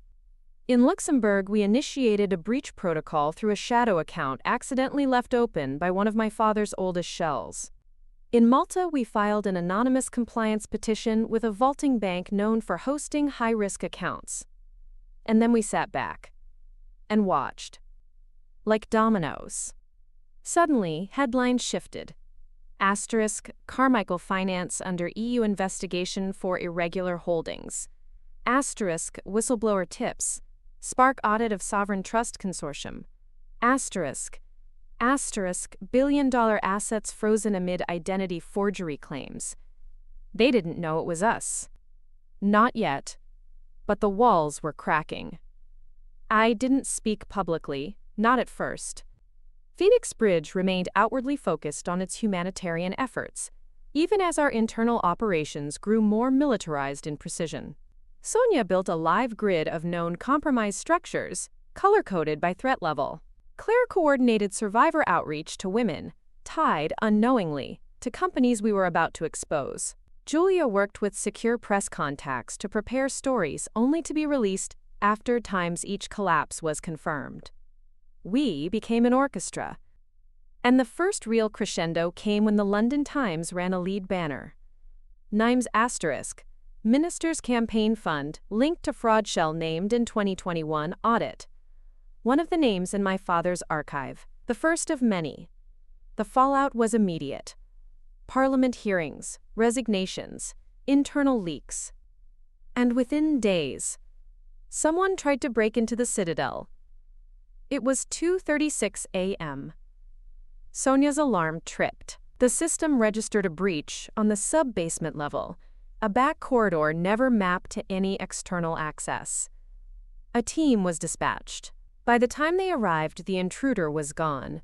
In Luxembourg, we initiated a breach protocol through a shadow account accidentally left open by one of my father's oldest shells. In Malta, we filed an anonymous compliance petition with a vaulting bank known for hosting high-risk accounts. And then we sat back and watched. Like dominoes. Suddenly, headlines shifted. Asterisk, Carmichael Finance under EU investigation for irregular holdings. Asterisk, whistleblower tips. Spark audit of Sovereign Trust Consortium. Asterisk, billion-dollar assets frozen amid identity forgery claims. They didn't know it was us. Not yet. But the walls were cracking. I didn't speak publicly, not at first. Phoenix Bridge remained outwardly focused on its humanitarian efforts, even as our internal operations grew more militarized in precision. Sonia built a live grid of known compromised structures, color-coded by threat level. Claire coordinated survivor outreach to women, tied, unknowingly, to companies we were about to expose. Julia worked with secure press contacts to prepare stories only to be released after times each collapse was confirmed. We became an orchestra. And the first real crescendo came when the London Times ran a lead banner. Nimes asterisk, Minister's Campaign Fund linked to fraud shell named in 2021 audit. One of the names in my father's archive, the first of many. The fallout was immediate. Parliament hearings, resignations, internal leaks. And within days, someone tried to break into the Citadel. It was 2:36 a.m. Sonia's alarm tripped. The system registered a breach on the sub-basement level, a back corridor never mapped to any external access. A team was dispatched. By the time they arrived, the intruder was gone.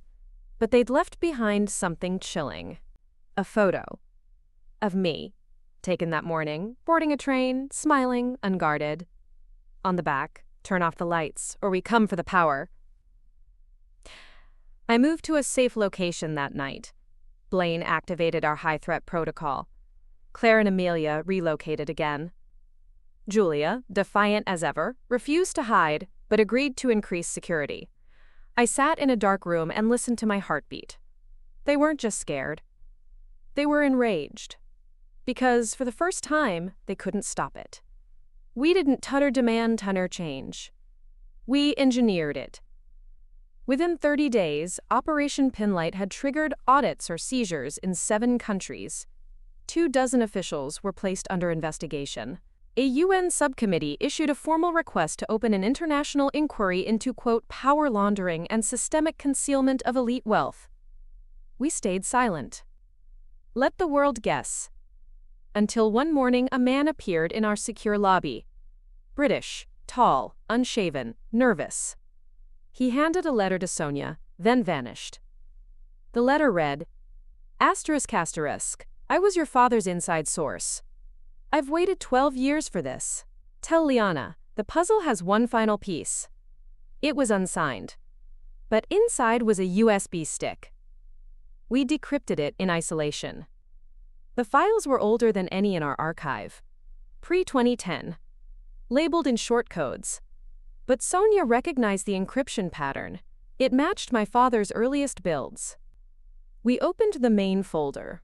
But they'd left behind something chilling. A photo. Of me, taken that morning, boarding a train, smiling, unguarded. On the back, turn off the lights, or we come for the power. I moved to a safe location that night. Blaine activated our high-threat protocol. Claire and Amelia relocated again. Julia, defiant as ever, refused to hide, but agreed to increase security. I sat in a dark room and listened to my heartbeat. They weren't just scared. They were enraged. Because, for the first time, they couldn't stop it. We didn't tutter demand tutter change. We engineered it. Within 30 days, Operation Pinlight had triggered audits or seizures in 7 countries. 24 officials were placed under investigation. A UN subcommittee issued a formal request to open an international inquiry into, quote, power laundering and systemic concealment of elite wealth. We stayed silent. Let the world guess. Until one morning a man appeared in our secure lobby. British, tall, unshaven, nervous. He handed a letter to Sonia, then vanished. The letter read, asterisk, I was your father's inside source. I've waited 12 years for this. Tell Liana, the puzzle has one final piece. It was unsigned. But inside was a USB stick. We decrypted it in isolation. The files were older than any in our archive. Pre-2010. Labeled in short codes. But Sonia recognized the encryption pattern. It matched my father's earliest builds. We opened the main folder.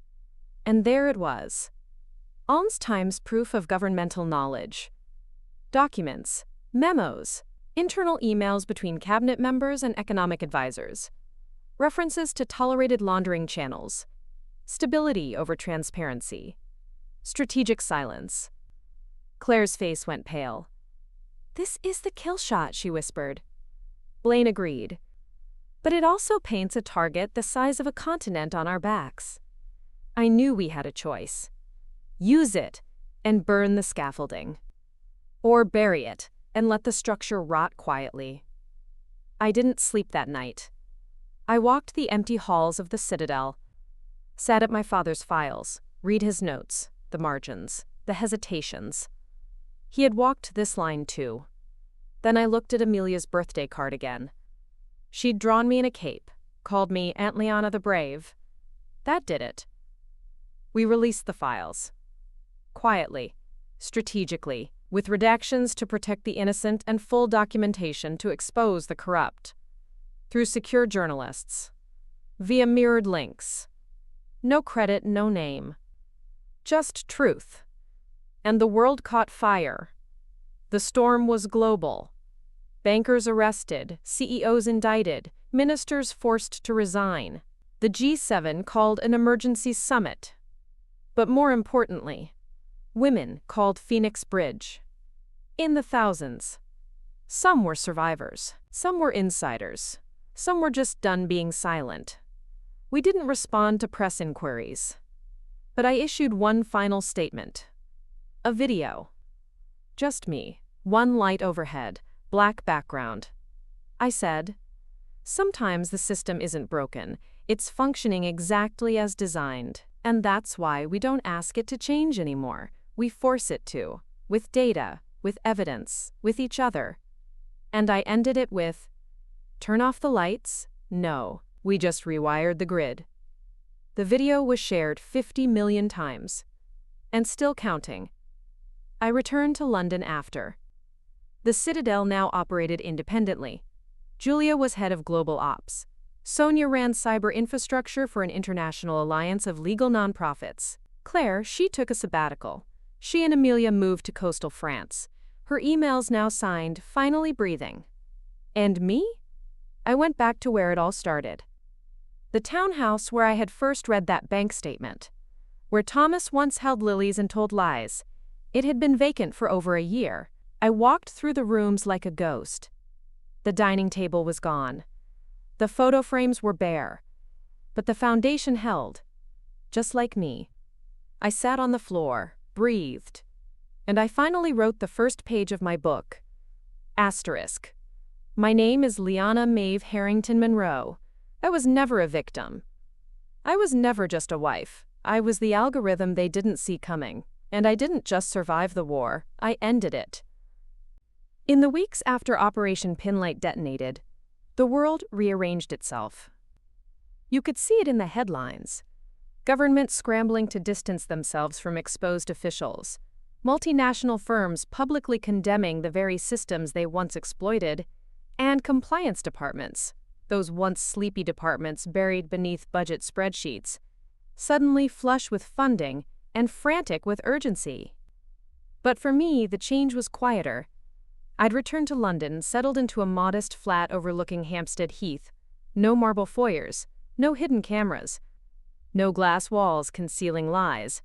And there it was. Alms Times proof of governmental knowledge. Documents, memos, internal emails between cabinet members and economic advisors. References to tolerated laundering channels. Stability over transparency. Strategic silence. Claire's face went pale. This is the kill shot, she whispered. Blaine agreed. But it also paints a target the size of a continent on our backs. I knew we had a choice. Use it and burn the scaffolding. Or bury it and let the structure rot quietly. I didn't sleep that night. I walked the empty halls of the Citadel, sat at my father's files, read his notes, the margins, the hesitations. He had walked this line too. Then I looked at Amelia's birthday card again. She'd drawn me in a cape, called me Aunt Liana the Brave. That did it. We released the files. Quietly, strategically, with redactions to protect the innocent and full documentation to expose the corrupt. Through secure journalists. Via mirrored links. No credit, no name. Just truth. And the world caught fire. The storm was global. Bankers arrested, CEOs indicted, ministers forced to resign. The G7 called an emergency summit. But more importantly, women called Phoenix Bridge. In the thousands. Some were survivors, some were insiders, some were just done being silent. We didn't respond to press inquiries. But I issued one final statement. A video. Just me, one light overhead, black background. I said, sometimes the system isn't broken, it's functioning exactly as designed, and that's why we don't ask it to change anymore. We force it to, with data, with evidence, with each other. And I ended it with, turn off the lights? No, we just rewired the grid. The video was shared 50 million times. And still counting. I returned to London after. The Citadel now operated independently. Julia was head of global ops. Sonia ran cyber infrastructure for an international alliance of legal nonprofits. Claire, she took a sabbatical. She and Amelia moved to coastal France. Her emails now signed, finally breathing. And me? I went back to where it all started. The townhouse where I had first read that bank statement. Where Thomas once held lilies and told lies. It had been vacant for over a year. I walked through the rooms like a ghost. The dining table was gone. The photo frames were bare. But the foundation held. Just like me. I sat on the floor, breathed. And I finally wrote the first page of my book. Asterisk. My name is Liana Maeve Harrington Monroe. I was never a victim. I was never just a wife. I was the algorithm they didn't see coming. And I didn't just survive the war, I ended it. In the weeks after Operation Pinlight detonated, the world rearranged itself. You could see it in the headlines. Governments scrambling to distance themselves from exposed officials. Multinational firms publicly condemning the very systems they once exploited. And compliance departments, those once sleepy departments buried beneath budget spreadsheets, suddenly flush with funding and frantic with urgency. But for me, the change was quieter. I'd returned to London, settled into a modest flat overlooking Hampstead Heath. No marble foyers, no hidden cameras, no glass walls concealing lies.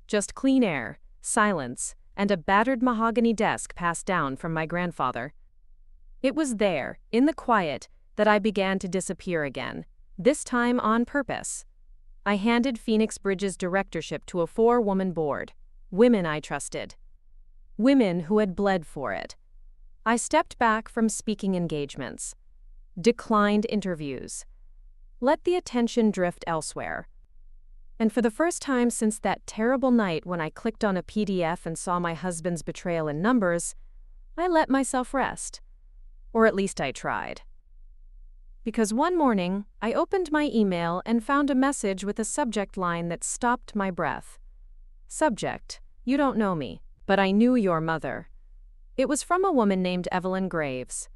Just clean air, silence, and a battered mahogany desk passed down from my grandfather. It was there, in the quiet, that I began to disappear again, this time on purpose. I handed Phoenix Bridge's directorship to a 4-woman board. Women I trusted. Women who had bled for it. I stepped back from speaking engagements. Declined interviews. Let the attention drift elsewhere. And for the first time since that terrible night when I clicked on a PDF and saw my husband's betrayal in numbers, I let myself rest. Or at least I tried. Because one morning, I opened my email and found a message with a subject line that stopped my breath. Subject, you don't know me, but I knew your mother. It was from a woman named Evelyn Graves.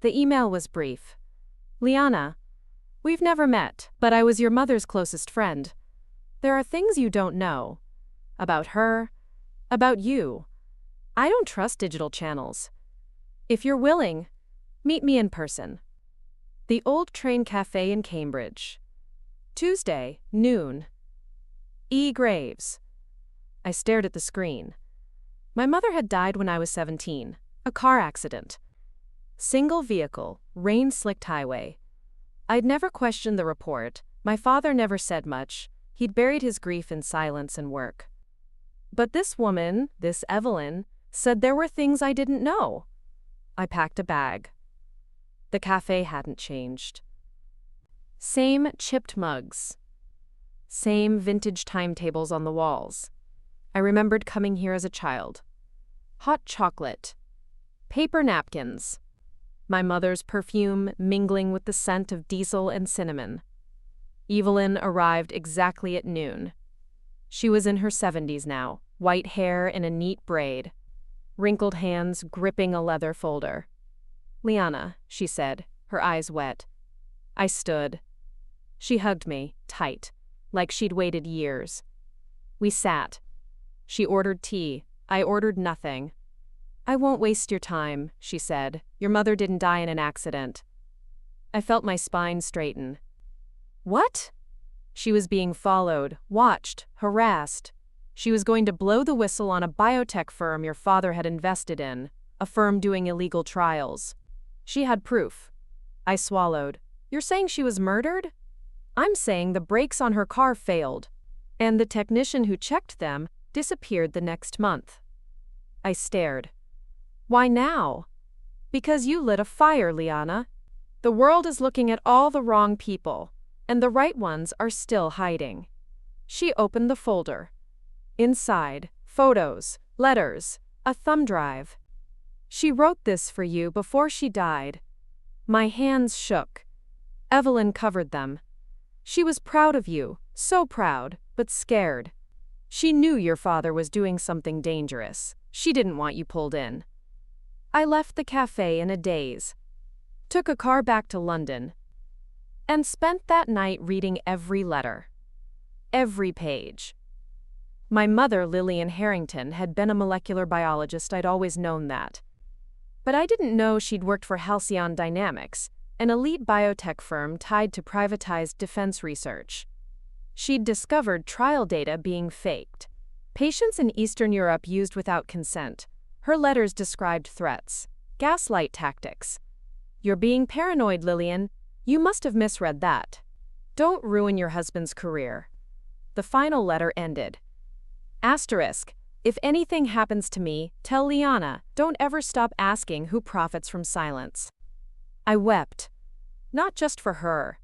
The email was brief. Liana, we've never met, but I was your mother's closest friend. There are things you don't know. About her, about you. I don't trust digital channels. If you're willing, meet me in person. The Old Train Cafe in Cambridge. Tuesday, noon. E. Graves. I stared at the screen. My mother had died when I was 17. A car accident. Single vehicle, rain-slicked highway. I'd never questioned the report. My father never said much. He'd buried his grief in silence and work. But this woman, this Evelyn, said there were things I didn't know. I packed a bag. The cafe hadn't changed. Same chipped mugs. Same vintage timetables on the walls. I remembered coming here as a child. Hot chocolate. Paper napkins. My mother's perfume mingling with the scent of diesel and cinnamon. Evelyn arrived exactly at noon. She was in her 70s now, white hair in a neat braid, wrinkled hands gripping a leather folder. "Liana," she said, her eyes wet. I stood. She hugged me, tight, like she'd waited years. We sat. She ordered tea. I ordered nothing. "I won't waste your time," she said. "Your mother didn't die in an accident." I felt my spine straighten. What? She was being followed, watched, harassed. She was going to blow the whistle on a biotech firm your father had invested in, a firm doing illegal trials. She had proof. I swallowed. "You're saying she was murdered?" "I'm saying the brakes on her car failed, and the technician who checked them disappeared the next month." I stared. "Why now?" "Because you lit a fire, Liana. The world is looking at all the wrong people, and the right ones are still hiding." She opened the folder. Inside, photos, letters, a thumb drive. "She wrote this for you before she died." My hands shook. Evelyn covered them. "She was proud of you, so proud, but scared. She knew your father was doing something dangerous. She didn't want you pulled in." I left the cafe in a daze, took a car back to London, and spent that night reading every letter. Every page. My mother, Lillian Harrington, had been a molecular biologist. I'd always known that. But I didn't know she'd worked for Halcyon Dynamics, an elite biotech firm tied to privatized defense research. She'd discovered trial data being faked. Patients in Eastern Europe used without consent. Her letters described threats, gaslight tactics. "You're being paranoid, Lillian. You must have misread that. Don't ruin your husband's career." The final letter ended. Asterisk. "If anything happens to me, tell Liana. Don't ever stop asking who profits from silence." I wept. Not just for her,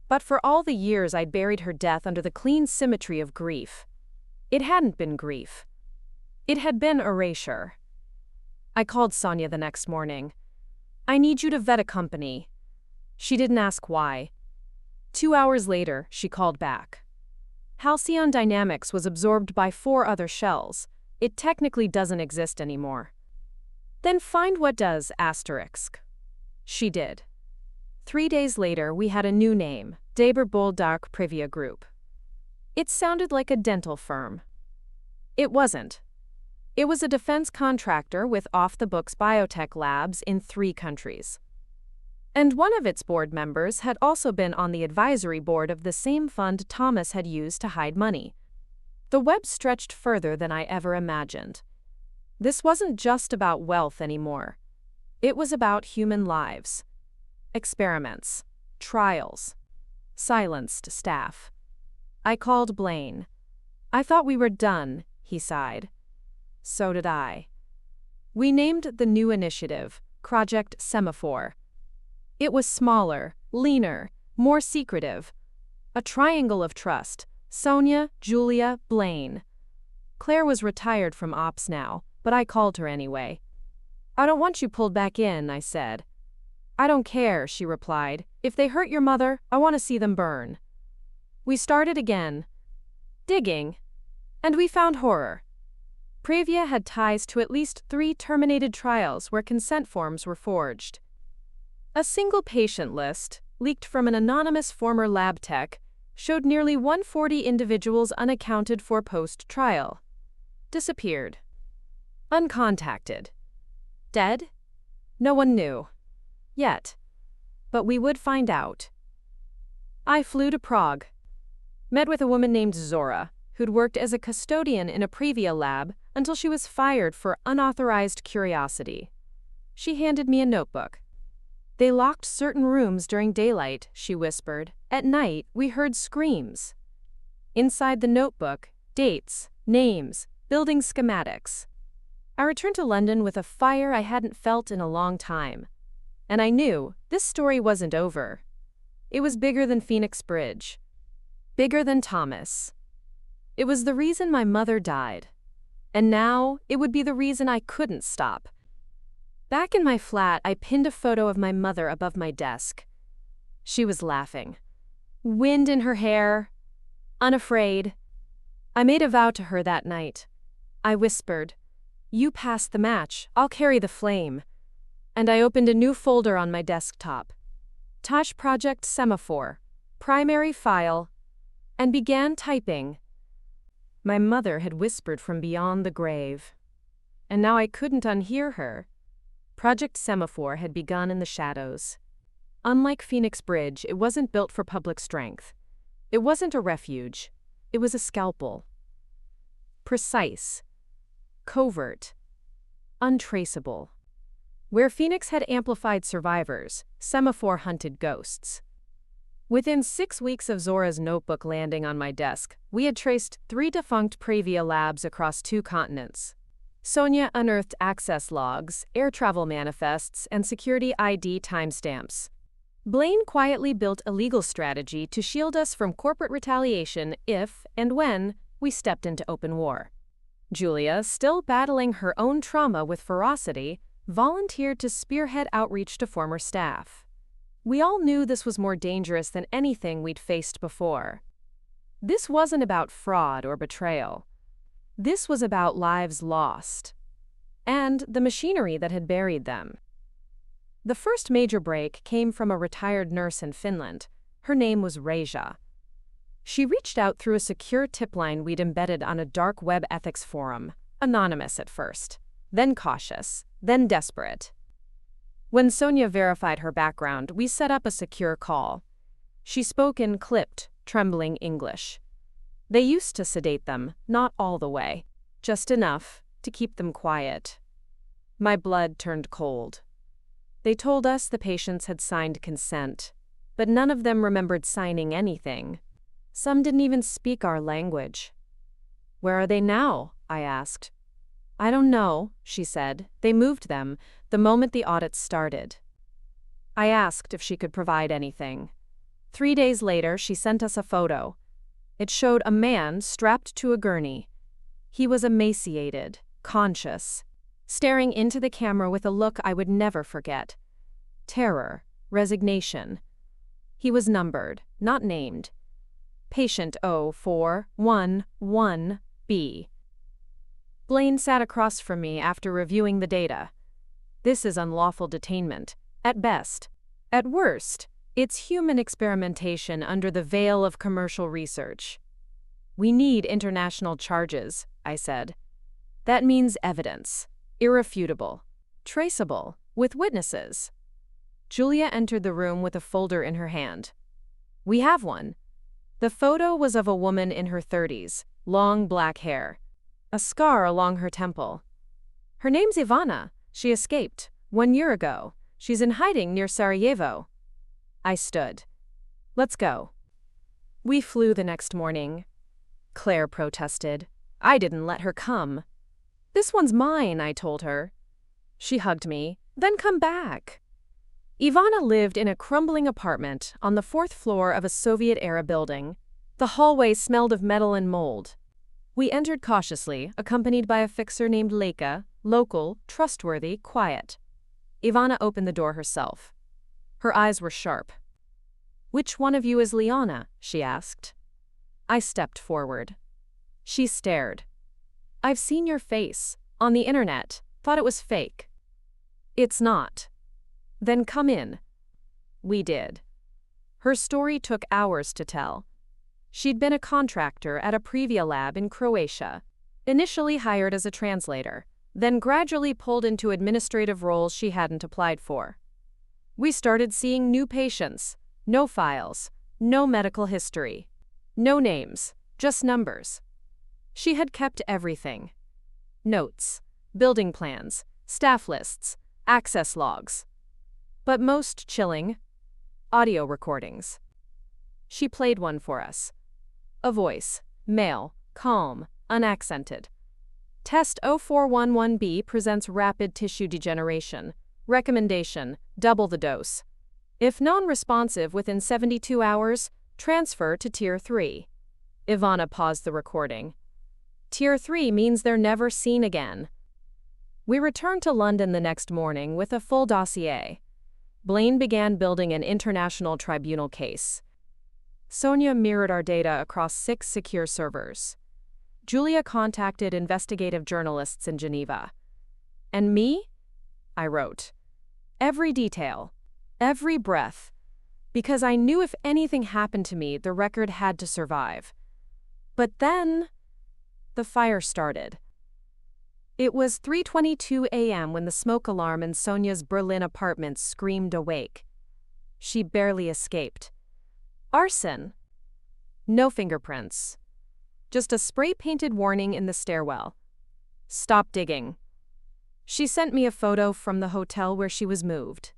but for all the years I'd buried her death under the clean symmetry of grief. It hadn't been grief. It had been erasure. I called Sonia the next morning. "I need you to vet a company." She didn't ask why. 2 hours later, she called back. Halcyon Dynamics was absorbed by 4 other shells. It technically doesn't exist anymore. "Then find what does, asterisk." She did. 3 days later, we had a new name, Daber Boldark Privia Group. It sounded like a dental firm. It wasn't. It was a defense contractor with off-the-books biotech labs in 3 countries. And one of its board members had also been on the advisory board of the same fund Thomas had used to hide money. The web stretched further than I ever imagined. This wasn't just about wealth anymore. It was about human lives. Experiments. Trials. Silenced staff. I called Blaine. "I thought we were done," he sighed. So did I. We named the new initiative Project Semaphore. It was smaller, leaner, more secretive. A triangle of trust: Sonia, Julia, Blaine. Claire was retired from ops now, but I called her anyway. "I don't want you pulled back in," I said. "I don't care," she replied. "If they hurt your mother, I want to see them burn." We started again. Digging. And we found horror. Previa had ties to at least 3 terminated trials where consent forms were forged. A single patient list, leaked from an anonymous former lab tech, showed nearly 140 individuals unaccounted for post-trial. Disappeared. Uncontacted. Dead? No one knew. Yet. But we would find out. I flew to Prague. Met with a woman named Zora, who'd worked as a custodian in a Previa lab until she was fired for unauthorized curiosity. She handed me a notebook. "They locked certain rooms during daylight," she whispered. "At night, we heard screams." Inside the notebook, dates, names, building schematics. I returned to London with a fire I hadn't felt in a long time. And I knew this story wasn't over. It was bigger than Phoenix Bridge. Bigger than Thomas. It was the reason my mother died. And now, it would be the reason I couldn't stop. Back in my flat, I pinned a photo of my mother above my desk. She was laughing. Wind in her hair. Unafraid. I made a vow to her that night. I whispered. You pass the match, I'll carry the flame. And I opened a new folder on my desktop. Taj Project Semaphore, primary file, and began typing. My mother had whispered from beyond the grave. And now I couldn't unhear her. Project Semaphore had begun in the shadows. Unlike Phoenix Bridge, it wasn't built for public strength. It wasn't a refuge. It was a scalpel. Precise. Covert. Untraceable. Where Phoenix had amplified survivors, Semaphore hunted ghosts. Within 6 weeks of Zora's notebook landing on my desk, we had traced 3 defunct Pravia labs across 2 continents. Sonia unearthed access logs, air travel manifests, and security ID timestamps. Blaine quietly built a legal strategy to shield us from corporate retaliation if and when we stepped into open war. Julia, still battling her own trauma with ferocity, volunteered to spearhead outreach to former staff. We all knew this was more dangerous than anything we'd faced before. This wasn't about fraud or betrayal. This was about lives lost, and the machinery that had buried them. The first major break came from a retired nurse in Finland. Her name was Reija. She reached out through a secure tip line we'd embedded on a dark web ethics forum, anonymous at first, then cautious, then desperate. When Sonia verified her background, we set up a secure call. She spoke in clipped, trembling English. They used to sedate them, not all the way, just enough to keep them quiet. My blood turned cold. They told us the patients had signed consent, but none of them remembered signing anything. Some didn't even speak our language. Where are they now? I asked. I don't know, she said. They moved them the moment the audit started. I asked if she could provide anything. 3 days later, she sent us a photo. It showed a man strapped to a gurney. He was emaciated, conscious, staring into the camera with a look I would never forget. Terror, resignation. He was numbered, not named. Patient 0411B. Blaine sat across from me after reviewing the data. This is unlawful detainment, at best. At worst, it's human experimentation under the veil of commercial research. We need international charges, I said. That means evidence, irrefutable, traceable, with witnesses. Julia entered the room with a folder in her hand. We have one. The photo was of a woman in her 30s, long black hair, a scar along her temple. Her name's Ivana. She escaped 1 year ago. She's in hiding near Sarajevo. I stood. Let's go. We flew the next morning. Claire protested. I didn't let her come. This one's mine, I told her. She hugged me. Then come back. Ivana lived in a crumbling apartment on the 4th floor of a Soviet-era building. The hallway smelled of metal and mold. We entered cautiously, accompanied by a fixer named Leica, local, trustworthy, quiet. Ivana opened the door herself. Her eyes were sharp. Which one of you is Liana? She asked. I stepped forward. She stared. I've seen your face. On the internet. Thought it was fake. It's not. Then come in. We did. Her story took hours to tell. She'd been a contractor at a Pravia lab in Croatia, initially hired as a translator, then gradually pulled into administrative roles she hadn't applied for. We started seeing new patients, no files, no medical history, no names, just numbers. She had kept everything. Notes, building plans, staff lists, access logs. But most chilling, audio recordings. She played one for us. A voice, male, calm, unaccented. Test 0411B presents rapid tissue degeneration. Recommendation, double the dose. If non-responsive within 72 hours, transfer to Tier 3. Ivana paused the recording. Tier 3 means they're never seen again. We returned to London the next morning with a full dossier. Blaine began building an international tribunal case. Sonia mirrored our data across 6 secure servers. Julia contacted investigative journalists in Geneva. And me? I wrote. Every detail. Every breath. Because I knew if anything happened to me, the record had to survive. But then, the fire started. It was 3:22 a.m. when the smoke alarm in Sonia's Berlin apartment screamed awake. She barely escaped. Arson. No fingerprints. Just a spray-painted warning in the stairwell. Stop digging. She sent me a photo from the hotel where she was moved.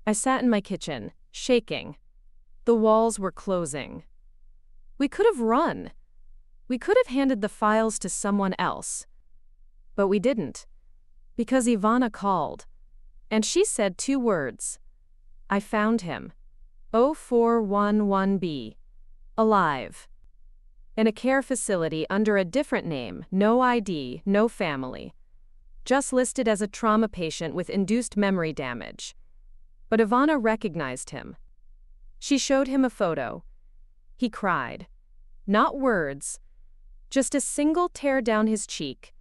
I sat in my kitchen, shaking. The walls were closing. We could have run. We could have handed the files to someone else. But we didn't. Because Ivana called. And she said 2 words. I found him. 0411B. Alive. In a care facility under a different name, no ID, no family. Just listed as a trauma patient with induced memory damage. But Ivana recognized him. She showed him a photo. He cried. Not words. Just a single tear down his cheek.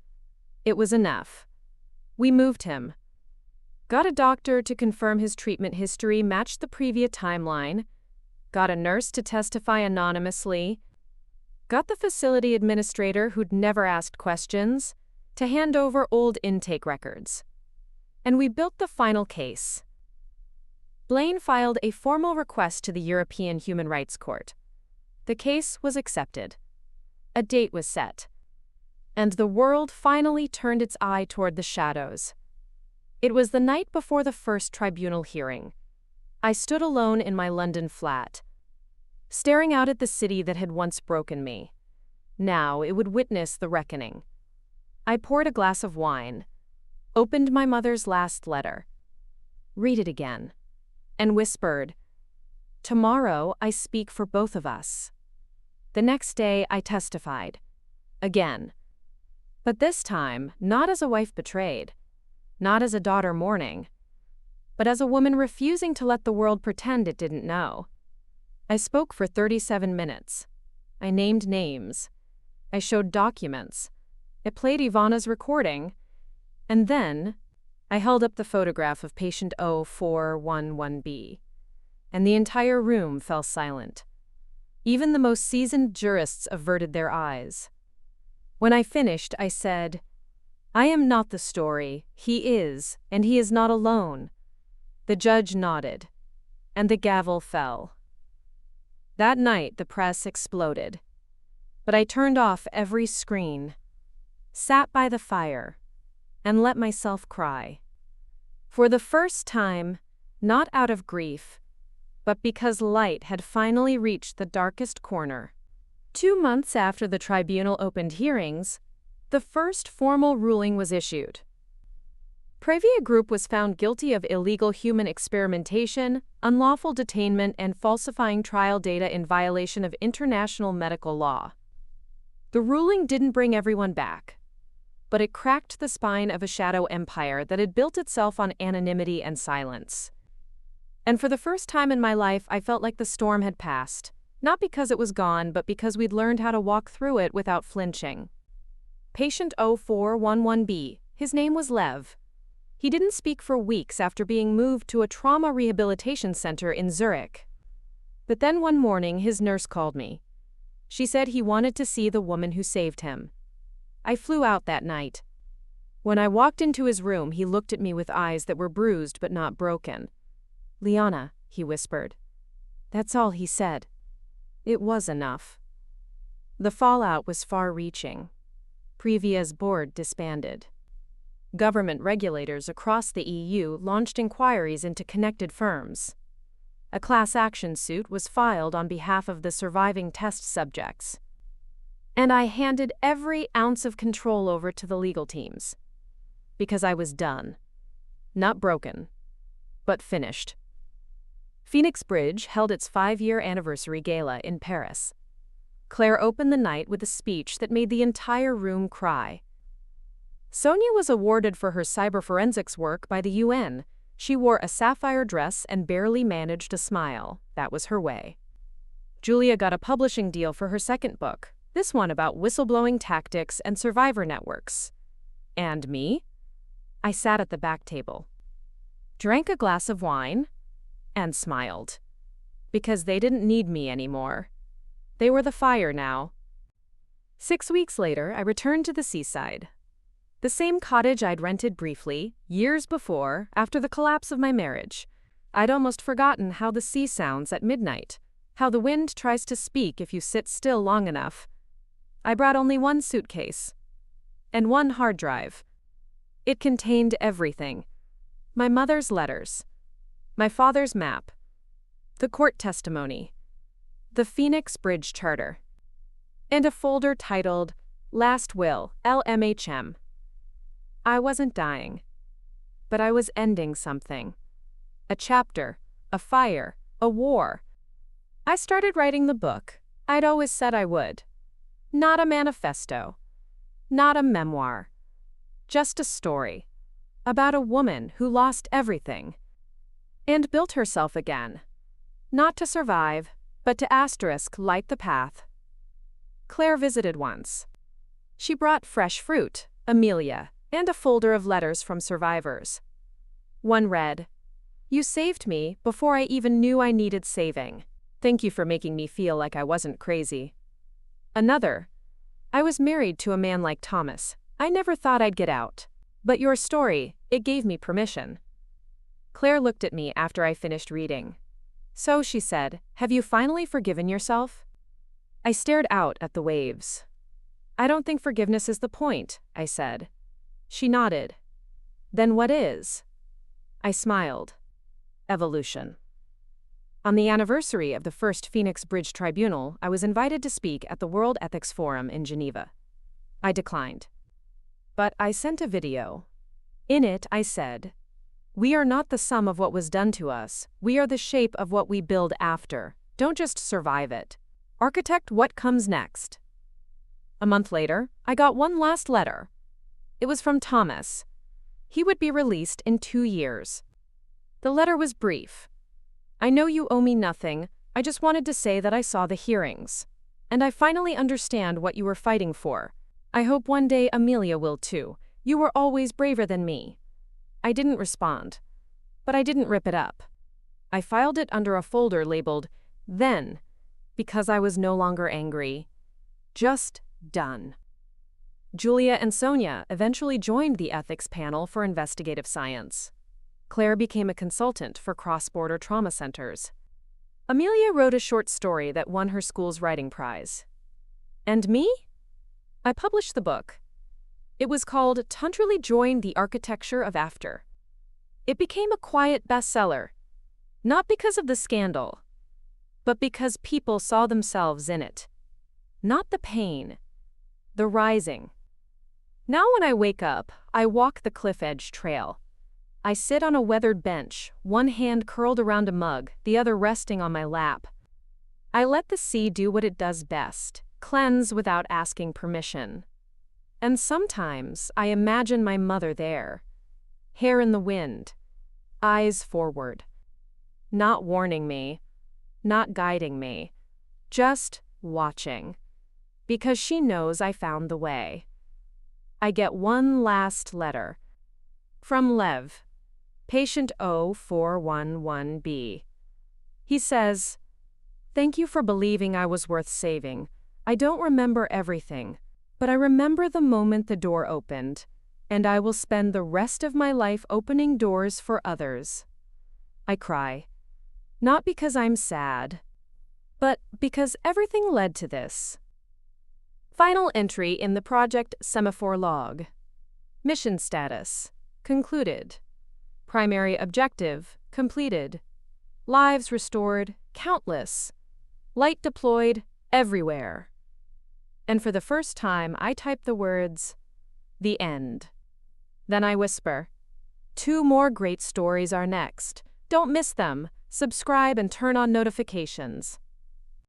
It was enough. We moved him. Got a doctor to confirm his treatment history matched the previous timeline. Got a nurse to testify anonymously. Got the facility administrator who'd never asked questions to hand over old intake records. And we built the final case. Blaine filed a formal request to the European Human Rights Court. The case was accepted. A date was set. And the world finally turned its eye toward the shadows. It was the night before the first tribunal hearing. I stood alone in my London flat, staring out at the city that had once broken me. Now it would witness the reckoning. I poured a glass of wine, opened my mother's last letter, read it again, and whispered, "Tomorrow I speak for both of us." The next day I testified. Again. But this time, not as a wife betrayed, not as a daughter mourning, but as a woman refusing to let the world pretend it didn't know. I spoke for 37 minutes. I named names. I showed documents. I played Ivana's recording. And then, I held up the photograph of patient 0411B. And the entire room fell silent. Even the most seasoned jurists averted their eyes. When I finished, I said, "I am not the story. He is, and he is not alone." The judge nodded, and the gavel fell. That night, the press exploded. But I turned off every screen, sat by the fire, and let myself cry. For the first time, not out of grief, but because light had finally reached the darkest corner. 2 months after the tribunal opened hearings, the first formal ruling was issued. Previa Group was found guilty of illegal human experimentation, unlawful detainment, and falsifying trial data in violation of international medical law. The ruling didn't bring everyone back, but it cracked the spine of a shadow empire that had built itself on anonymity and silence. And for the first time in my life, I felt like the storm had passed, not because it was gone, but because we'd learned how to walk through it without flinching. Patient 0411B, his name was Lev. He didn't speak for weeks after being moved to a trauma rehabilitation center in Zurich. But then one morning, his nurse called me. She said he wanted to see the woman who saved him. I flew out that night. When I walked into his room, he looked at me with eyes that were bruised but not broken. "Liana," he whispered. That's all he said. It was enough. The fallout was far-reaching. Previa's board disbanded. Government regulators across the EU launched inquiries into connected firms. A class action suit was filed on behalf of the surviving test subjects. And I handed every ounce of control over to the legal teams. Because I was done. Not broken, but finished. Phoenix Bridge held its 5-year anniversary gala in Paris. Claire opened the night with a speech that made the entire room cry. Sonia was awarded for her cyberforensics work by the UN. She wore a sapphire dress and barely managed a smile. That was her way. Julia got a publishing deal for her second book. This one about whistleblowing tactics and survivor networks. And me? I sat at the back table, drank a glass of wine, and smiled. Because they didn't need me anymore. They were the fire now. 6 weeks later, I returned to the seaside. The same cottage I'd rented briefly, years before, after the collapse of my marriage. I'd almost forgotten how the sea sounds at midnight, how the wind tries to speak if you sit still long enough. I brought only one suitcase. And one hard drive. It contained everything. My mother's letters. My father's map. The court testimony. The Phoenix Bridge Charter. And a folder titled, Last Will, LMHM. I wasn't dying. But I was ending something. A chapter, a fire, a war. I started writing the book I'd always said I would. Not a manifesto. Not a memoir. Just a story. About a woman who lost everything. And built herself again. Not to survive, but to light the path. Claire visited once. She brought fresh fruit, Amelia, and a folder of letters from survivors. One read, "You saved me before I even knew I needed saving. Thank you for making me feel like I wasn't crazy." Another, "I was married to a man like Thomas. I never thought I'd get out. But your story, it gave me permission." Claire looked at me after I finished reading. "So," she said, "have you finally forgiven yourself?" I stared out at the waves. "I don't think forgiveness is the point," I said. She nodded. "Then what is?" I smiled. Evolution. On the anniversary of the first Phoenix Bridge Tribunal, I was invited to speak at the World Ethics Forum in Geneva. I declined. But I sent a video. In it, I said, "We are not the sum of what was done to us. We are the shape of what we build after. Don't just survive it. Architect what comes next." A month later, I got one last letter. It was from Thomas. He would be released in 2 years. The letter was brief. "I know you owe me nothing. I just wanted to say that I saw the hearings. And I finally understand what you were fighting for. I hope one day Amelia will too. You were always braver than me." I didn't respond. But I didn't rip it up. I filed it under a folder labeled, Then, because I was no longer angry. Just done. Julia and Sonia eventually joined the ethics panel for investigative science. Claire became a consultant for cross-border trauma centers. Amelia wrote a short story that won her school's writing prize. And me? I published the book. It was called Tantrally Joined the Architecture of After. It became a quiet bestseller, not because of the scandal, but because people saw themselves in it. Not the pain, the rising. Now when I wake up, I walk the cliff edge trail. I sit on a weathered bench, one hand curled around a mug, the other resting on my lap. I let the sea do what it does best, cleanse without asking permission. And sometimes I imagine my mother there, hair in the wind, eyes forward, not warning me, not guiding me, just watching, because she knows I found the way. I get one last letter. From Lev, patient 0411B. He says, "Thank you for believing I was worth saving. I don't remember everything, but I remember the moment the door opened, and I will spend the rest of my life opening doors for others." I cry. Not because I'm sad, but because everything led to this. Final entry in the project Semaphore Log. Mission status: concluded. Primary objective: completed. Lives restored: countless. Light deployed: everywhere. And for the first time, I type the words, "The end." Then I whisper, 2 more great stories are next. Don't miss them. Subscribe and turn on notifications.